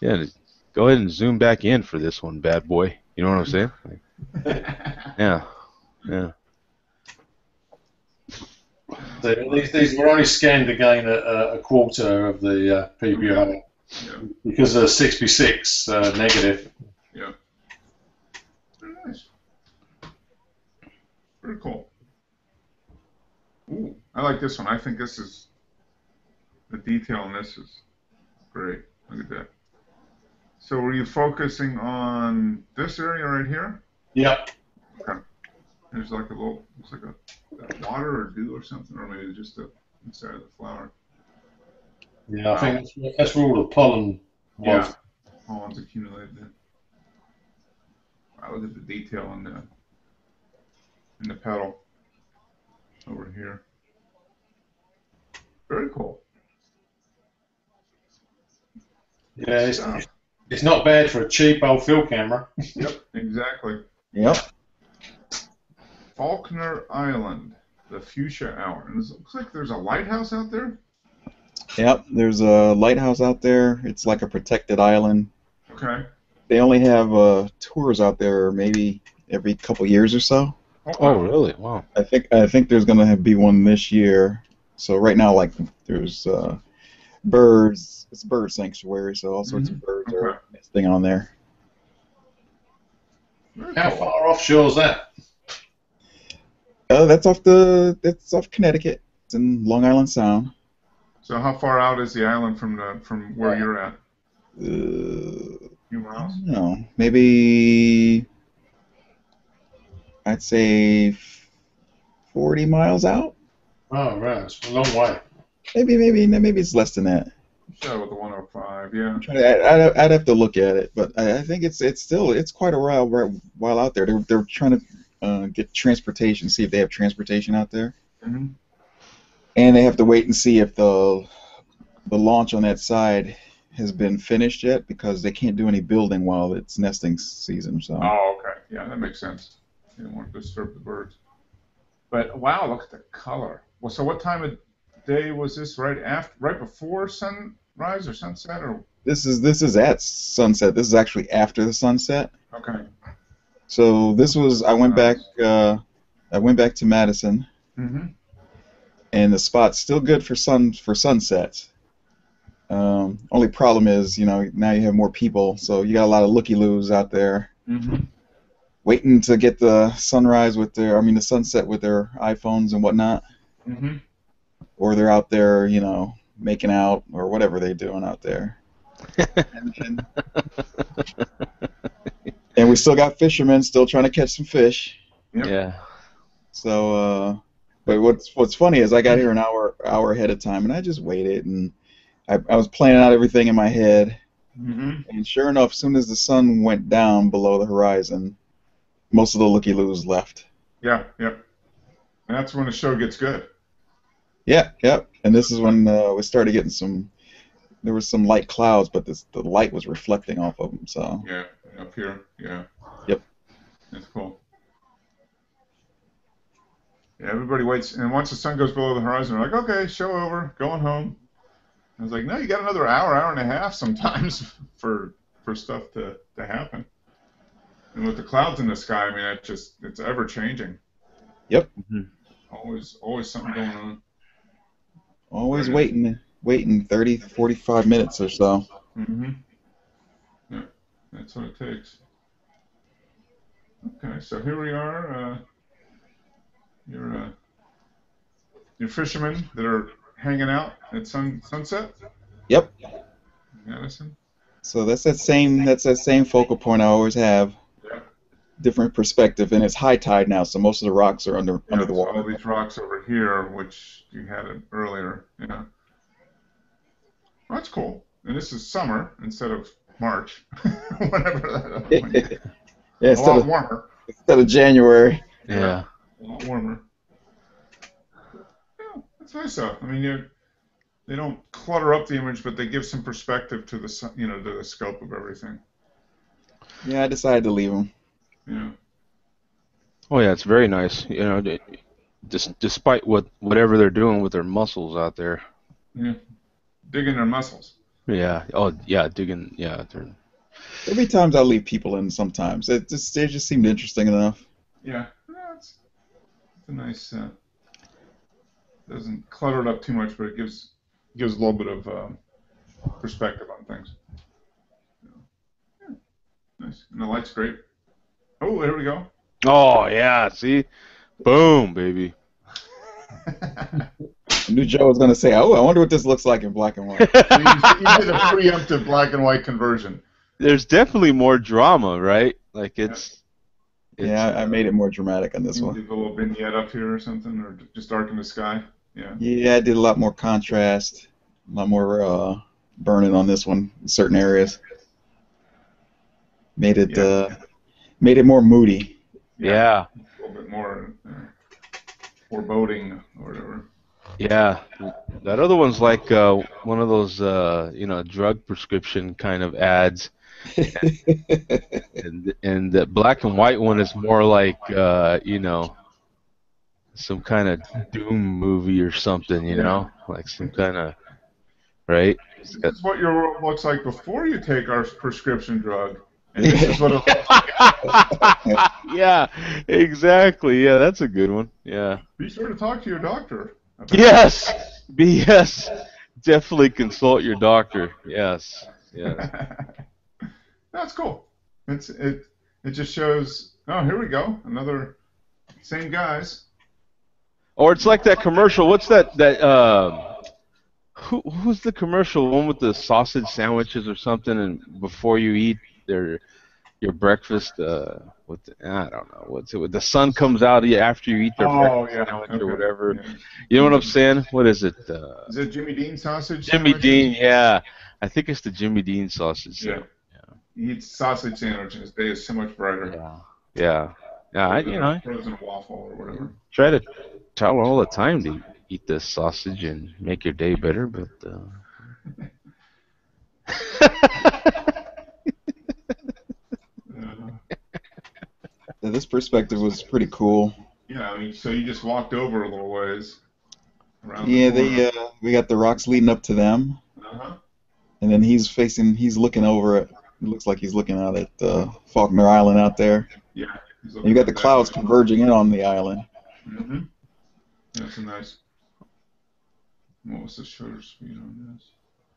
Speaker 5: yeah, go ahead and zoom back in for this one, bad boy. You know what I'm saying? Yeah, yeah.
Speaker 4: So these were only scanned again at a quarter of the PPI
Speaker 1: Yeah.
Speaker 4: because of 66 negative.
Speaker 1: Yeah. Very nice. Very cool. Ooh, I like this one. I think this is the detail on this is great. Look at that. So were you focusing on this area right here?
Speaker 4: Yep.
Speaker 1: Okay. There's like it's like a water or dew or something, or maybe just the inside of the flower.
Speaker 4: Yeah, I think that's where all the pollen was.
Speaker 1: Yeah. Pollen's accumulated there. Wow, look at the detail in the petal over here. Very cool.
Speaker 4: Yeah, it's not bad for a cheap old film camera.
Speaker 1: Yep, exactly.
Speaker 3: Yep.
Speaker 1: Faulkner Island, the Fuchsia Hour. And it looks like there's a lighthouse out there.
Speaker 3: Yep. There's a lighthouse out there. It's like a protected island.
Speaker 1: Okay.
Speaker 3: They only have tours out there maybe every couple years or so.
Speaker 5: Oh, really? Wow.
Speaker 3: I think there's gonna be one this year. So right now, like there's birds. It's a bird sanctuary, so all sorts of birds are nesting on there.
Speaker 1: Very
Speaker 4: How
Speaker 1: cool.
Speaker 4: far offshore is that?
Speaker 3: That's off Connecticut. It's in Long Island Sound.
Speaker 1: So how far out is the island from where you're at? Few
Speaker 3: I
Speaker 1: miles.
Speaker 3: don't know. Maybe I'd say 40 miles out.
Speaker 4: Oh, right. It's a long way.
Speaker 3: Maybe it's less than that.
Speaker 1: Shot with the 105. Yeah.
Speaker 3: I'm trying I'd have to look at it, but I think it's still quite a while out there. They're trying to get transportation, see if they have transportation out there,
Speaker 1: Mm-hmm.
Speaker 3: and they have to wait and see if the launch on that side has been finished yet, because they can't do any building while it's nesting season. So.
Speaker 1: Oh, okay. Yeah, that makes sense. You don't want to disturb the birds. But wow, look at the color. Well, so what time of day was this? Right before sunrise or sunset, or?
Speaker 3: This is at sunset. This is actually after the sunset.
Speaker 1: Okay.
Speaker 3: So this was I went back to Madison,
Speaker 1: Mm-hmm.
Speaker 3: and the spot's still good for sunsets. Only problem is, now you have more people, so you got a lot of looky-loos out there
Speaker 1: Mm-hmm.
Speaker 3: waiting to get the sunrise the sunset with their iPhones and whatnot,
Speaker 1: Mm-hmm.
Speaker 3: or they're out there, making out or whatever they're doing out there. And we still got fishermen still trying to catch some fish.
Speaker 1: Yep.
Speaker 5: Yeah.
Speaker 3: So, but what's funny is I got here an hour ahead of time, and I just waited, and I was planning out everything in my head,
Speaker 1: Mm-hmm.
Speaker 3: and sure enough, as soon as the sun went down below the horizon, most of the looky-loos left.
Speaker 1: Yeah. Yep. And that's when the show gets good.
Speaker 3: Yeah, yep. And this is when we started getting there was some light clouds, but the light was reflecting off of them. So.
Speaker 1: Yeah. Up here. Yeah.
Speaker 3: Yep.
Speaker 1: That's cool. Yeah, everybody waits, and once the sun goes below the horizon, they're like, okay, show over, going home. I was like, no, you got another hour and a half sometimes for stuff to happen. And with the clouds in the sky, I mean, it's ever changing.
Speaker 3: Yep.
Speaker 1: Always something going on.
Speaker 3: Always waiting 30, 45 minutes or so.
Speaker 1: Mm-hmm. Yeah, that's what it takes. Okay, so here we are. Your fishermen that are hanging out at sunset.
Speaker 3: Yep.
Speaker 1: Madison.
Speaker 3: So that's that same focal point I always have.
Speaker 1: Yeah.
Speaker 3: Different perspective, and it's high tide now, so most of the rocks are under the
Speaker 1: So
Speaker 3: water.
Speaker 1: all these rocks over here, which you had it earlier. Yeah. Well, that's cool. And this is summer instead of March, whatever that.
Speaker 3: Yeah,
Speaker 1: A lot warmer.
Speaker 3: instead of January.
Speaker 5: Yeah.
Speaker 1: A lot warmer. Yeah, that's nice though. I mean, they don't clutter up the image, but they give some perspective to to the scope of everything.
Speaker 3: Yeah, I decided to leave them.
Speaker 1: Yeah.
Speaker 5: Oh yeah, it's very nice. Despite whatever they're doing with their muscles out there.
Speaker 1: Yeah. Digging their muscles.
Speaker 5: Yeah. Oh yeah, digging. Yeah.
Speaker 3: Every time I leave people in, sometimes they just seemed interesting enough.
Speaker 1: Yeah. It's a nice. Doesn't clutter it up too much, but it gives a little bit of perspective on things. Yeah. Nice. And the light's great. Oh, there we go.
Speaker 5: Oh yeah. See, boom, baby.
Speaker 3: I knew Joe was going to say, "Oh, I wonder what this looks like in black and white."
Speaker 1: You did a preemptive black and white conversion.
Speaker 5: There's definitely more drama, right? Like it's
Speaker 3: Yeah, I made it more dramatic on this
Speaker 1: You
Speaker 3: one.
Speaker 1: did a little vignette up here or something, or just darken the sky. Yeah.
Speaker 3: Yeah, I did a lot more contrast, a lot more burning on this one in certain areas. Made it more moody.
Speaker 5: Yeah.
Speaker 1: A little bit more foreboding or whatever.
Speaker 5: Yeah. That other one's like one of those drug prescription kind of ads. And the black and white one is more like some kind of doom movie or something, like some kind of right.
Speaker 1: This is what your world looks like before you take our prescription drug, and this is what it looks like.
Speaker 5: Yeah, exactly. Yeah, that's a good one. Yeah.
Speaker 1: Be sure to talk to your doctor.
Speaker 5: Yes. Yes. Definitely consult your doctor. Yes. Yeah.
Speaker 1: That's cool. It just shows. Oh, here we go. Another same guys.
Speaker 5: Or it's like that commercial. What's that? Who's the commercial one with the sausage sandwiches or something? And before you eat your breakfast, I don't know what's it. The sun comes out after you eat their breakfast sandwich or whatever.
Speaker 1: Yeah.
Speaker 5: You know what I'm saying? What is it?
Speaker 1: Is it Jimmy Dean sausage?
Speaker 5: Jimmy
Speaker 1: sandwiches?
Speaker 5: Dean. Yeah, I think it's the Jimmy Dean sausage.
Speaker 1: Yeah. He eats sausage sandwich and his day is so much brighter.
Speaker 5: Yeah.
Speaker 1: Frozen waffle or whatever.
Speaker 5: Try to tell all the time to eat this sausage and make your day better, but
Speaker 3: This perspective was pretty cool.
Speaker 1: Yeah, I mean, so you just walked over a little ways.
Speaker 3: Yeah, we got the rocks leading up to them, and then he's looking over it. It looks like he's looking out at Faulkner Island out there.
Speaker 1: Yeah.
Speaker 3: And you got the clouds converging in on the island.
Speaker 1: Mm-hmm. That's a nice. What was the shutter speed on this?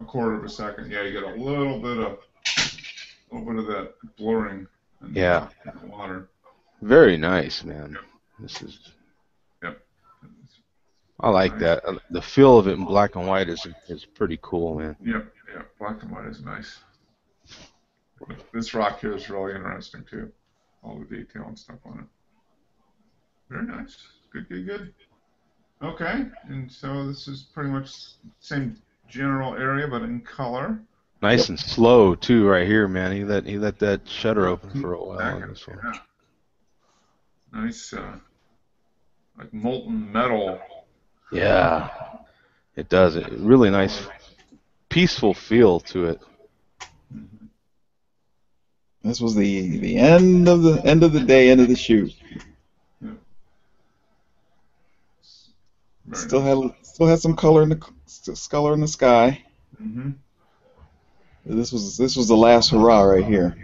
Speaker 1: A quarter of a second. Yeah, you get a little bit of that blurring in the water.
Speaker 5: Very nice, man.
Speaker 1: Yep.
Speaker 5: This is.
Speaker 1: Yep.
Speaker 5: I like that. The feel of it in black and white is pretty cool, man.
Speaker 1: Yep. Yeah. Black and white is nice. This rock here is really interesting too. All the detail and stuff on it. Very nice. Good. Okay, and so this is pretty much the same general area, but in color.
Speaker 5: Nice and slow too, right here, man. He let that shutter open for a while on this one.
Speaker 1: Yeah. Nice, like molten metal.
Speaker 5: Yeah, it does. It really nice, peaceful feel to it.
Speaker 3: This was the end of the day, end of the shoot.
Speaker 1: Yeah.
Speaker 3: Still had some color in the sky.
Speaker 1: Mm-hmm.
Speaker 3: This was the last hurrah right here.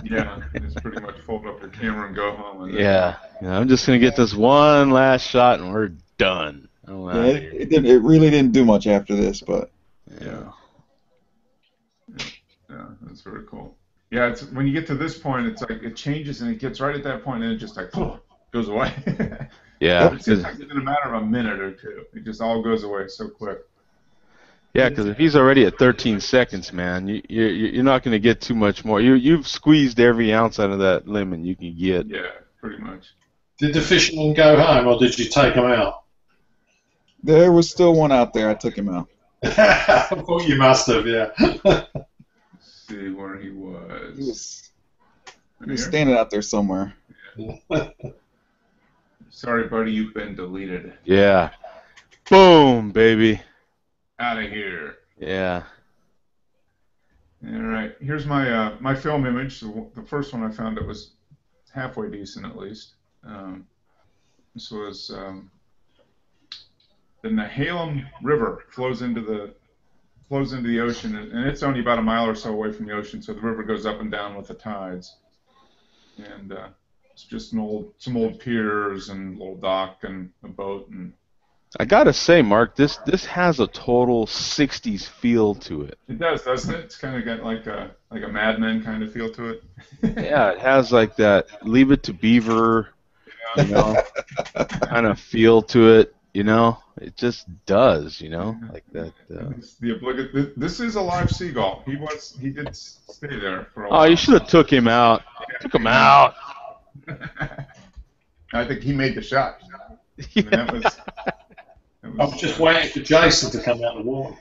Speaker 1: Yeah, just pretty much fold up your camera and go home. And
Speaker 5: I'm just gonna get this one last shot and we're done.
Speaker 3: It really didn't do much after this, but
Speaker 1: yeah, that's very cool. Yeah, it's when you get to this point, it's like it changes and it gets right at that point and it just like goes away.
Speaker 5: Yeah,
Speaker 1: it seems like it's in a matter of a minute or two. It just all goes away so quick.
Speaker 5: Yeah, because if he's already at 13 seconds, man, you're not going to get too much more. You've squeezed every ounce out of that lemon you can get.
Speaker 1: Yeah, pretty much.
Speaker 4: Did the fisherman go home, or did you take him out?
Speaker 3: There was still one out there. I took him out.
Speaker 4: I thought you must have, yeah.
Speaker 1: Let's see where he was.
Speaker 3: He was standing out there somewhere.
Speaker 1: Yeah. Sorry, buddy, you've been deleted.
Speaker 5: Yeah. Boom, baby.
Speaker 1: Out of here.
Speaker 5: Yeah.
Speaker 1: All right. Here's my my film image. The first one I found that was halfway decent, at least. This was the Nehalem River flows into the ocean, and it's only about a mile or so away from the ocean. So the river goes up and down with the tides, and it's just some old piers and a little dock and a boat and.
Speaker 5: I gotta say, Mark, this has a total '60s feel to it.
Speaker 1: It does, doesn't it? It's kind of got like a Mad Men kind of feel to it.
Speaker 5: Yeah, it has like that Leave It to Beaver, kind of feel to it. It just does. Like that.
Speaker 1: This is a live seagull. He did stay there for a while.
Speaker 5: Oh, you should have took him out. Took him out.
Speaker 1: I think he made the shot.
Speaker 5: Yeah.
Speaker 1: I mean,
Speaker 4: I was just waiting for Jason to come out of the water.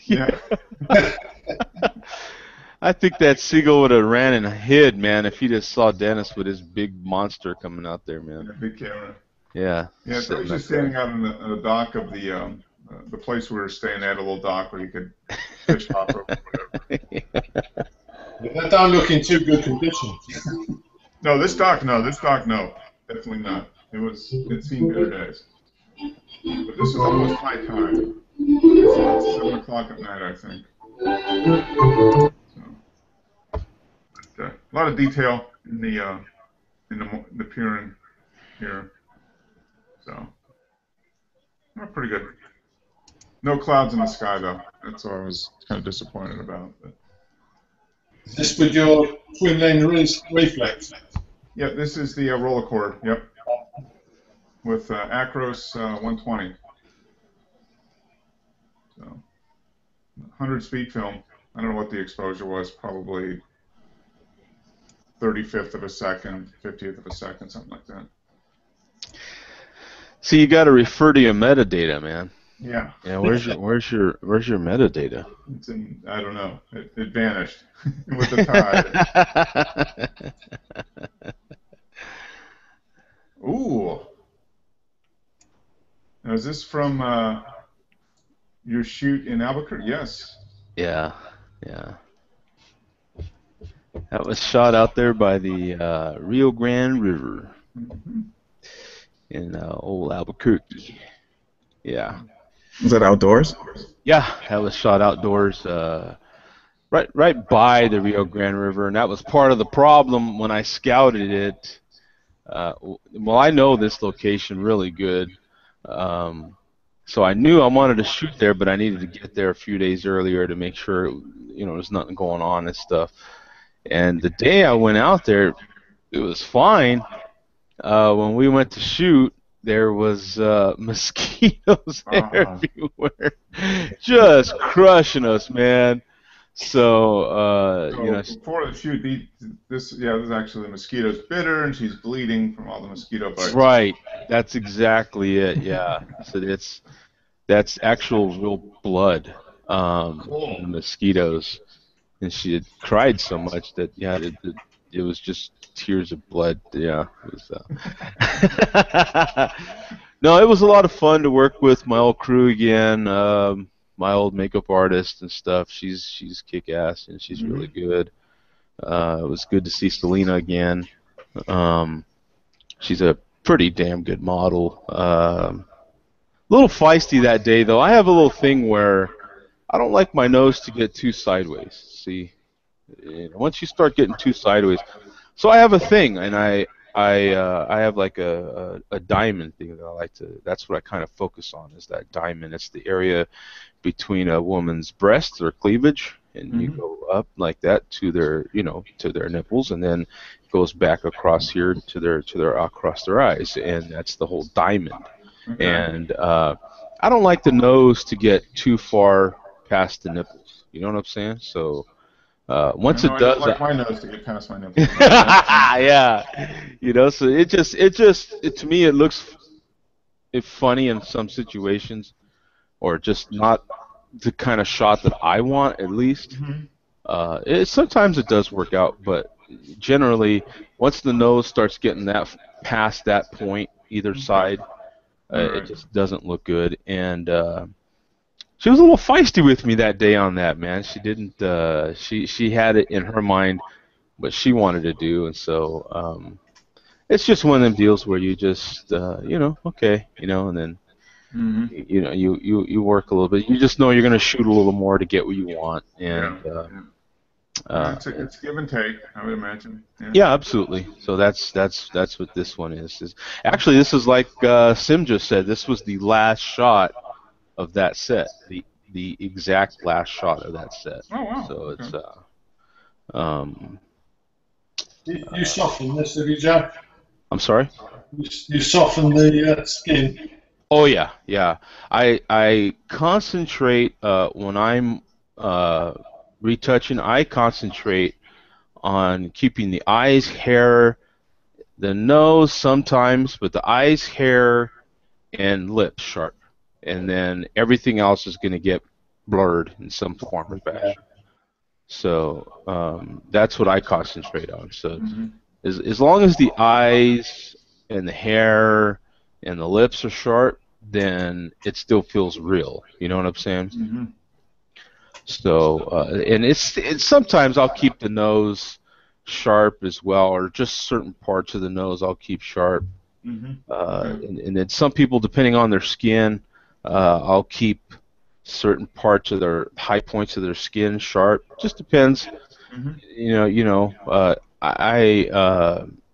Speaker 1: Yeah.
Speaker 5: I think that seagull would have ran and hid, man, if he just saw Dennis with his big monster coming out there, man.
Speaker 1: Yeah, big camera.
Speaker 5: Yeah.
Speaker 1: Yeah, so he's just standing out on the dock of the place we were staying at, a little dock where you could fish hop or whatever.
Speaker 4: That don't look in too good condition.
Speaker 1: No, this dock, no. Definitely not. It's seen better days. But this is almost high tide. It's 7 o'clock at night, I think. So, a lot of detail in the piering here. So, pretty good. No clouds in the sky, though. That's what I was kind of disappointed about. But.
Speaker 4: Is this with your twin lens reflex?
Speaker 1: Yep, this is the roller cord. Yep. with Acros 120. So 100 speed film. I don't know what the exposure was, probably 35th of a second, 50th of a second, something like that.
Speaker 5: So you got to refer to your metadata, man.
Speaker 1: Yeah.
Speaker 5: Yeah. Where's your metadata?
Speaker 1: It's in, I don't know. It vanished with the tide. Ooh. Now, is this from your shoot in Albuquerque? Yes.
Speaker 5: Yeah. Yeah. That was shot out there by the Rio Grande River in old Albuquerque. Yeah.
Speaker 3: Was that outdoors?
Speaker 5: Yeah, that was shot outdoors, right by the Rio Grande River, and that was part of the problem when I scouted it. Well, I know this location really good, so I knew I wanted to shoot there, but I needed to get there a few days earlier to make sure, there's nothing going on and stuff. And the day I went out there, it was fine. When we went to shoot, there was mosquitoes everywhere, just crushing us, man. So,
Speaker 1: before the shoot, this is actually the mosquitoes bit her, and she's bleeding from all the mosquito bites.
Speaker 5: Right, that's exactly it. Yeah, so that's actual real blood from the mosquitoes, and she had cried so much that it was just tears of blood. Yeah, it was, no, it was a lot of fun to work with my old crew again. My old makeup artist and stuff. She's kick-ass and she's really good. It was good to see Selena again. She's a pretty damn good model. A little feisty that day though. I have a little thing where I don't like my nose to get too sideways. See, once you start getting too sideways, so I have a thing, and I have like a diamond thing that I like to. That's what I kind of focus on, is that diamond. It's the area between a woman's breast or cleavage, and you go up like that to their to their nipples, and then it goes back across here to their across their eyes, and that's the whole diamond. Okay. And I don't like the nose to get too far past the nipples. You know what I'm saying? So. Once it does,
Speaker 1: I like my nose to get past my nipples.
Speaker 5: Yeah, so it to me it looks funny in some situations, or just not the kind of shot that I want, at least. Sometimes it does work out, but generally, once the nose starts getting that past that point, either side, it just doesn't look good. And she was a little feisty with me that day on that, man. She didn't. She had it in her mind what she wanted to do, and so it's just one of them deals where you just, okay, and then you work a little bit. You just know you're going to shoot a little more to get what you want, and
Speaker 1: it's give and take, I would imagine.
Speaker 5: Yeah, absolutely. So that's what this one is. Actually, this is like Sim just said. This was the last shot of that set, the exact last shot of that set.
Speaker 1: Oh wow!
Speaker 5: So it's
Speaker 4: You soften this, have you, Joe?
Speaker 5: I'm sorry.
Speaker 4: You soften the skin.
Speaker 5: Oh yeah. I concentrate when I'm retouching. I concentrate on keeping the eyes, hair, the nose sometimes, but the eyes, hair, and lips sharp. And then everything else is going to get blurred in some form or fashion. So that's what I concentrate on. So as long as the eyes and the hair and the lips are sharp, then it still feels real. You know what I'm saying? So and it's sometimes I'll keep the nose sharp as well, or just certain parts of the nose I'll keep sharp. And then some people, depending on their skin, I'll keep certain parts of their high points of their skin sharp. Just depends.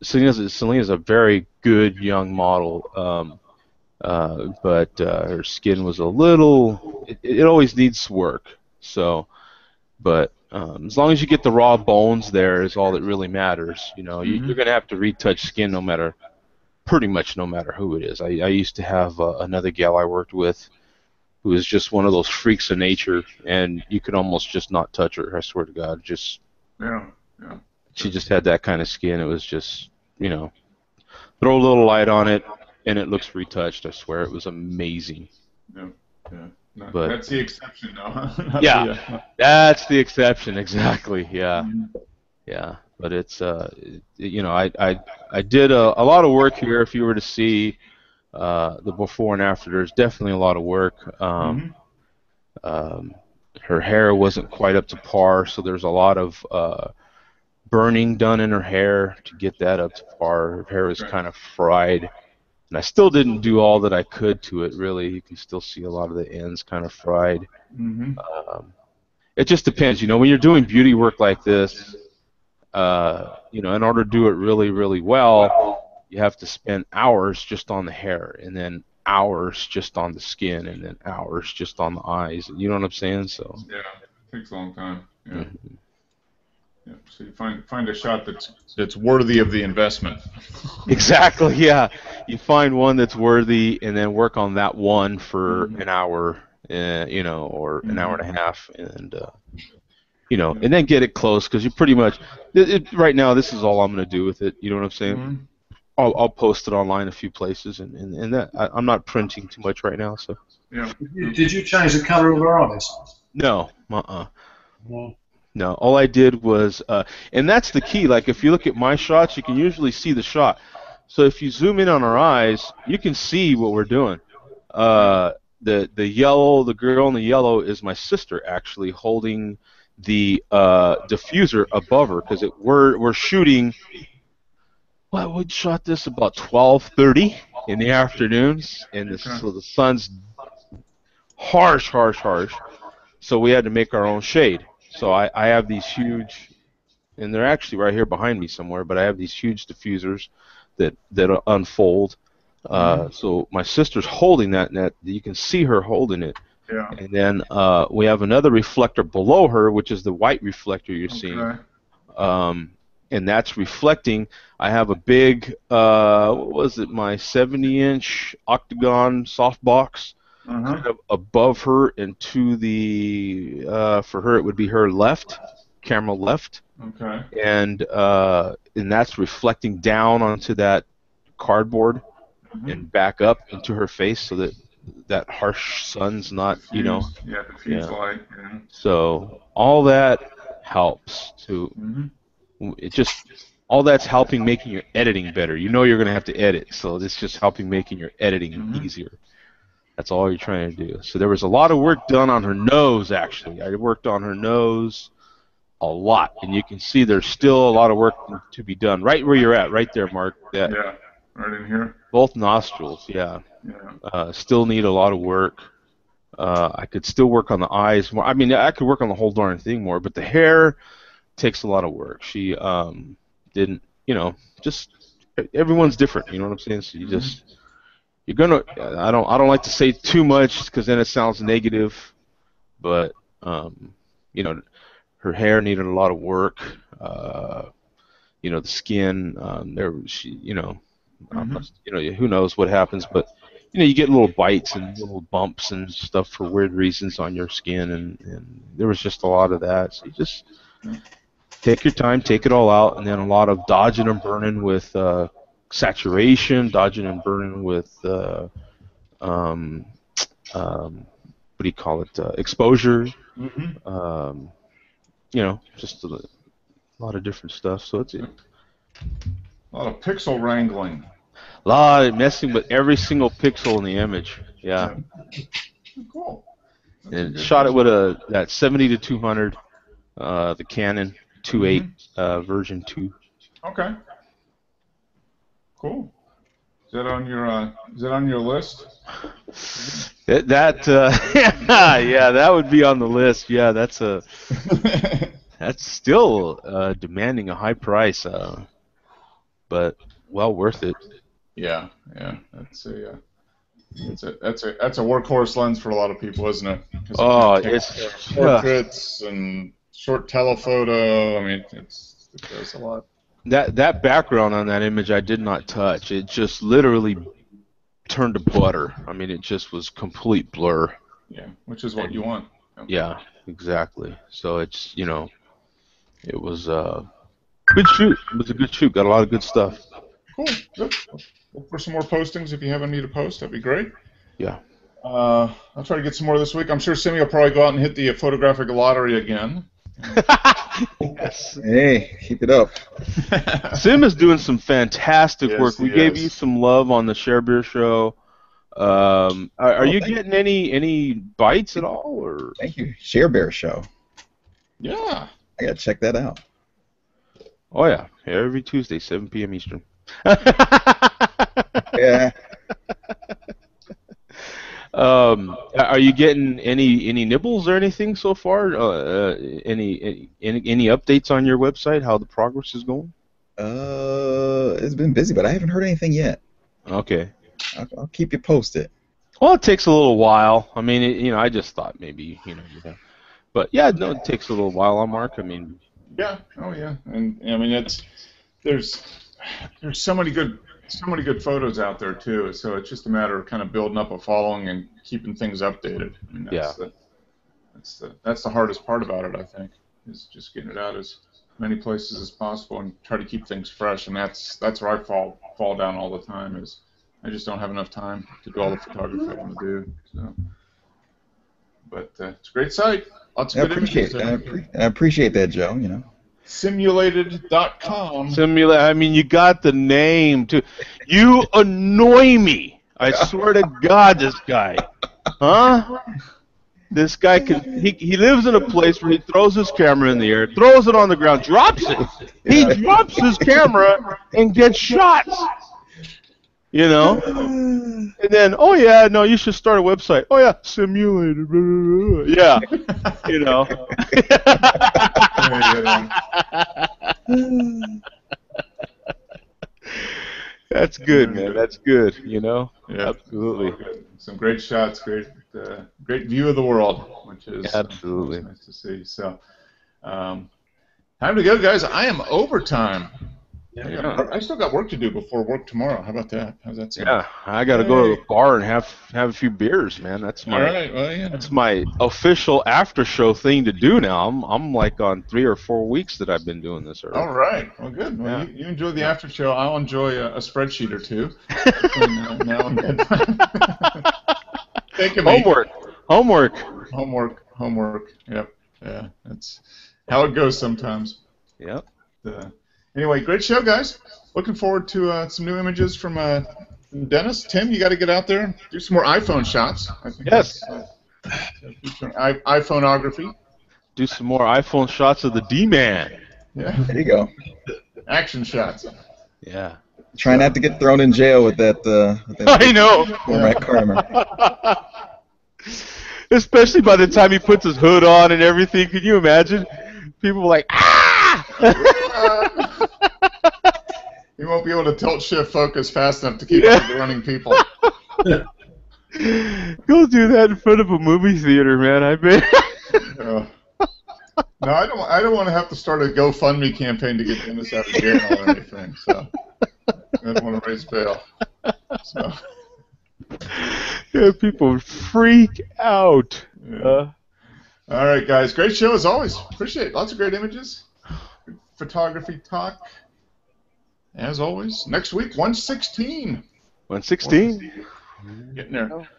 Speaker 5: Selena's a very good young model, but her skin was a little. It always needs work. So, but as long as you get the raw bones, there is all that really matters. You're gonna have to retouch skin no matter pretty much no matter who it is. I used to have another gal I worked with who was just one of those freaks of nature, and you could almost just not touch her. I swear to God, just
Speaker 1: Yeah.
Speaker 5: she just had that kind of skin. It was just, you know, throw a little light on it, and it looks retouched. I swear, it was amazing.
Speaker 1: Yeah. No,
Speaker 5: But
Speaker 1: that's the exception, though. Not
Speaker 5: yeah, that's the exception, exactly. Yeah,
Speaker 1: Mhm.
Speaker 5: yeah. But it's you know, I did a lot of work here. If you were to see the before and after, there's definitely a lot of work. Her hair wasn't quite up to par, so there's a lot of burning done in her hair to get that up to par. Her hair was
Speaker 1: Right.
Speaker 5: kind of fried, and I still didn't do all that I could to it. Really, you can still see a lot of the ends kind of fried.
Speaker 1: Mhm.
Speaker 5: It just depends, you know, when you're doing beauty work like this, you know, in order to do it really, really well, you have to spend hours just on the hair, and then hours just on the skin, and then hours just on the eyes. You know what I'm saying? So.
Speaker 1: Yeah. Takes a long time. Yeah.
Speaker 5: Mhm.
Speaker 1: Yeah. So you find a shot that's worthy of the investment.
Speaker 5: Exactly, yeah. You find one that's worthy, and then work on that one for an hour, you know, or an hour and a half, and you know, and then get it close, because you pretty much right now. This is all I'm going to do with it. You know what I'm saying?
Speaker 1: Mhm.
Speaker 5: I'll post it online a few places, and that I'm not printing too much right now, so.
Speaker 1: Yeah.
Speaker 4: Did you change the colour of her eyes?
Speaker 5: No,
Speaker 4: No.
Speaker 5: no. All I did was, and that's the key. Like if you look at my shots, you can usually see the shot. So if you zoom in on our eyes, you can see what we're doing. The yellow, the girl in the yellow is my sister actually holding the diffuser above her, because we're shooting. Well, we shot this about 12:30 in the afternoons, and so the sun's harsh. So we had to make our own shade. So I have these huge, and they're actually right here behind me somewhere, but I have these huge diffusers that unfold. So my sister's holding that net. You can see her holding it.
Speaker 1: Yeah.
Speaker 5: And then we have another reflector below her, which is the white reflector you're seeing.
Speaker 1: Okay.
Speaker 5: And that's reflecting. I have a big, what was it, my 70-inch octagon softbox kind of above her, and to the, for her it would be her left, camera left.
Speaker 1: Okay.
Speaker 5: And that's reflecting down onto that cardboard and back up into her face, so that harsh sun's not, you know.
Speaker 1: Yeah, diffuse light. Yeah.
Speaker 5: So all that helps to. It just, all that's helping making your editing better. You know you're going to have to edit, so it's just helping making your editing easier. That's all you're trying to do. So there was a lot of work done on her nose, actually. I worked on her nose a lot, and you can see there's still a lot of work to be done. Right where you're at, right there, Mark.
Speaker 1: Yeah, right in here.
Speaker 5: Both nostrils, yeah.
Speaker 1: Yeah.
Speaker 5: Still need a lot of work. I could still work on the eyes more. I mean, I could work on the whole darn thing more, but the hair takes a lot of work. She didn't, you know, just everyone's different. You know what I'm saying? So you just, you're gonna. I don't like to say too much, because then it sounds negative. But you know, her hair needed a lot of work. You know, the skin. You know, you know, who knows what happens, but you know, you get little bites and little bumps and stuff for weird reasons on your skin, and there was just a lot of that. So you just take your time, take it all out, and then a lot of dodging and burning with saturation, dodging and burning with what do you call it? Exposure. You know, just a lot of different stuff. So it's
Speaker 1: A lot of pixel wrangling.
Speaker 5: a lot of messing with every single pixel in the image. Yeah.
Speaker 1: Cool.
Speaker 5: And shot it with that 70 to 200, the Canon 2.8 version 2.
Speaker 1: Okay. Cool. Is that on your list?
Speaker 5: Yeah, that would be on the list. Yeah, that's still demanding a high price, but well worth it.
Speaker 1: Yeah. That's a workhorse lens for a lot of people, isn't it?
Speaker 5: Oh, it's
Speaker 1: portraits and short telephoto. I mean, it does a lot.
Speaker 5: That background on that image I did not touch. It just literally turned to butter. I mean, it just was complete blur.
Speaker 1: Yeah, which is what you want.
Speaker 5: Yeah, exactly. So it's, it was a good shoot. It was a good shoot. Got a lot of good stuff.
Speaker 1: Cool. Good. Look for some more postings if you haven't need to post. That'd be great.
Speaker 5: Yeah.
Speaker 1: I'll try to get some more this week. I'm sure Simi will probably go out and hit the photographic lottery again.
Speaker 5: Yes.
Speaker 3: Hey, keep it up.
Speaker 5: Sim is doing some fantastic
Speaker 1: Yes,
Speaker 5: work. We
Speaker 1: he
Speaker 5: gave
Speaker 1: is.
Speaker 5: you some love on the Share Beer show. Are you getting any bites at all, or?
Speaker 3: Thank you. Share Bear Show.
Speaker 1: Yeah.
Speaker 3: I gotta check that out.
Speaker 5: Oh yeah, every Tuesday, 7 p.m. Eastern.
Speaker 3: Yeah.
Speaker 5: Are you getting any nibbles or anything so far? Any updates on your website? How the progress is going?
Speaker 3: It's been busy, but I haven't heard anything yet.
Speaker 5: Okay.
Speaker 3: I'll keep you posted.
Speaker 5: Well, it takes a little while. I mean, I just thought maybe, but yeah, no, it takes a little while on Mark. I mean.
Speaker 1: Yeah. Oh yeah. And I mean, there's so many good photos out there too. So it's just a matter of kind of building up a following and keeping things updated. I mean, that's the hardest part about it, I think, is just getting it out as many places as possible and try to keep things fresh. And that's where I fall down all the time. Is I just don't have enough time to do all the photography I want to do. So, but it's a great site. Lots of good images.
Speaker 3: I appreciate that, Joe.
Speaker 1: Simulated.com.
Speaker 5: I mean, you got the name too. You annoy me. I swear to God, this guy. Huh? This guy he lives in a place where he throws his camera in the air, throws it on the ground, drops it. He drops his camera and gets shots. And then, oh yeah, no, you should start a website. Oh yeah, simulated. Yeah, That's good, man. That's good.
Speaker 1: Yeah,
Speaker 5: Absolutely.
Speaker 1: Some great shots, great view of the world, which is
Speaker 5: absolutely
Speaker 1: nice to see. So, time to go, guys. I am overtime.
Speaker 5: Yeah.
Speaker 1: I still got work to do before work tomorrow. How about that? How's that sound?
Speaker 5: Yeah, I got to go to the bar and have a few beers, man. That's my
Speaker 1: All right. Well, yeah.
Speaker 5: That's my official after show thing to do now. I'm like on 3 or 4 weeks that I've been doing this already.
Speaker 1: All right. Well, good. Well, you enjoy the after show. I'll enjoy a spreadsheet or two. Now and then. Think of me. Homework. Yep. Yeah. That's how it goes sometimes.
Speaker 5: Yep.
Speaker 1: Anyway, great show, guys. Looking forward to some new images from Dennis. Tim, you got to get out there and do some more iPhone shots. I think
Speaker 5: yes.
Speaker 1: iPhoneography.
Speaker 5: Do some more iPhone shots of the D-Man.
Speaker 1: Yeah.
Speaker 3: There you go.
Speaker 1: Action shots.
Speaker 5: Yeah.
Speaker 3: Try not to get thrown in jail with that.
Speaker 5: I know.
Speaker 3: Cormac Carmer.
Speaker 5: Especially by the time he puts his hood on and everything. Can you imagine? People were like, ah!
Speaker 1: You won't be able to tilt shift focus fast enough to keep up with the running people.
Speaker 5: Go do that in front of a movie theater, man. I bet.
Speaker 1: No, I don't want to have to start a GoFundMe campaign to get Dennis out of jail or anything. So I don't want to raise bail. So.
Speaker 5: Yeah, people freak out.
Speaker 1: Yeah. All right, guys. Great show as always. Appreciate it. Lots of great images. Good photography talk. As always. Next week, 116.
Speaker 5: 116.
Speaker 1: Getting there.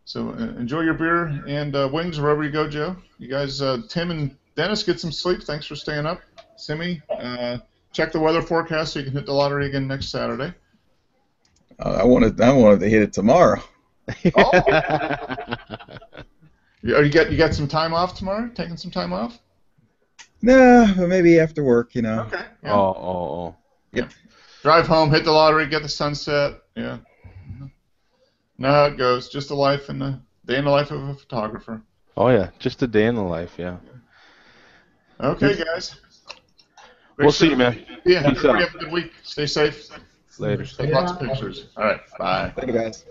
Speaker 1: So enjoy your beer and wings wherever you go, Joe. You guys, Tim and Dennis, get some sleep. Thanks for staying up. Simi, check the weather forecast so you can hit the lottery again next Saturday.
Speaker 3: I wanted to hit it tomorrow.
Speaker 1: Oh. You got some time off tomorrow? Taking some time off?
Speaker 3: Nah, but maybe after work,
Speaker 1: Okay. Yeah.
Speaker 5: Oh.
Speaker 1: Yeah. Drive home, hit the lottery, get the sunset. Yeah. Know how it goes. Just a life and a day in the life of a photographer.
Speaker 5: Oh yeah, just a day in the life. Yeah.
Speaker 1: Okay, guys.
Speaker 5: We'll see you, man.
Speaker 1: Yeah.
Speaker 5: Peace out.
Speaker 1: Have a good week. Stay safe.
Speaker 5: Later.
Speaker 1: Take lots of pictures. All right. Bye.
Speaker 3: Later, guys.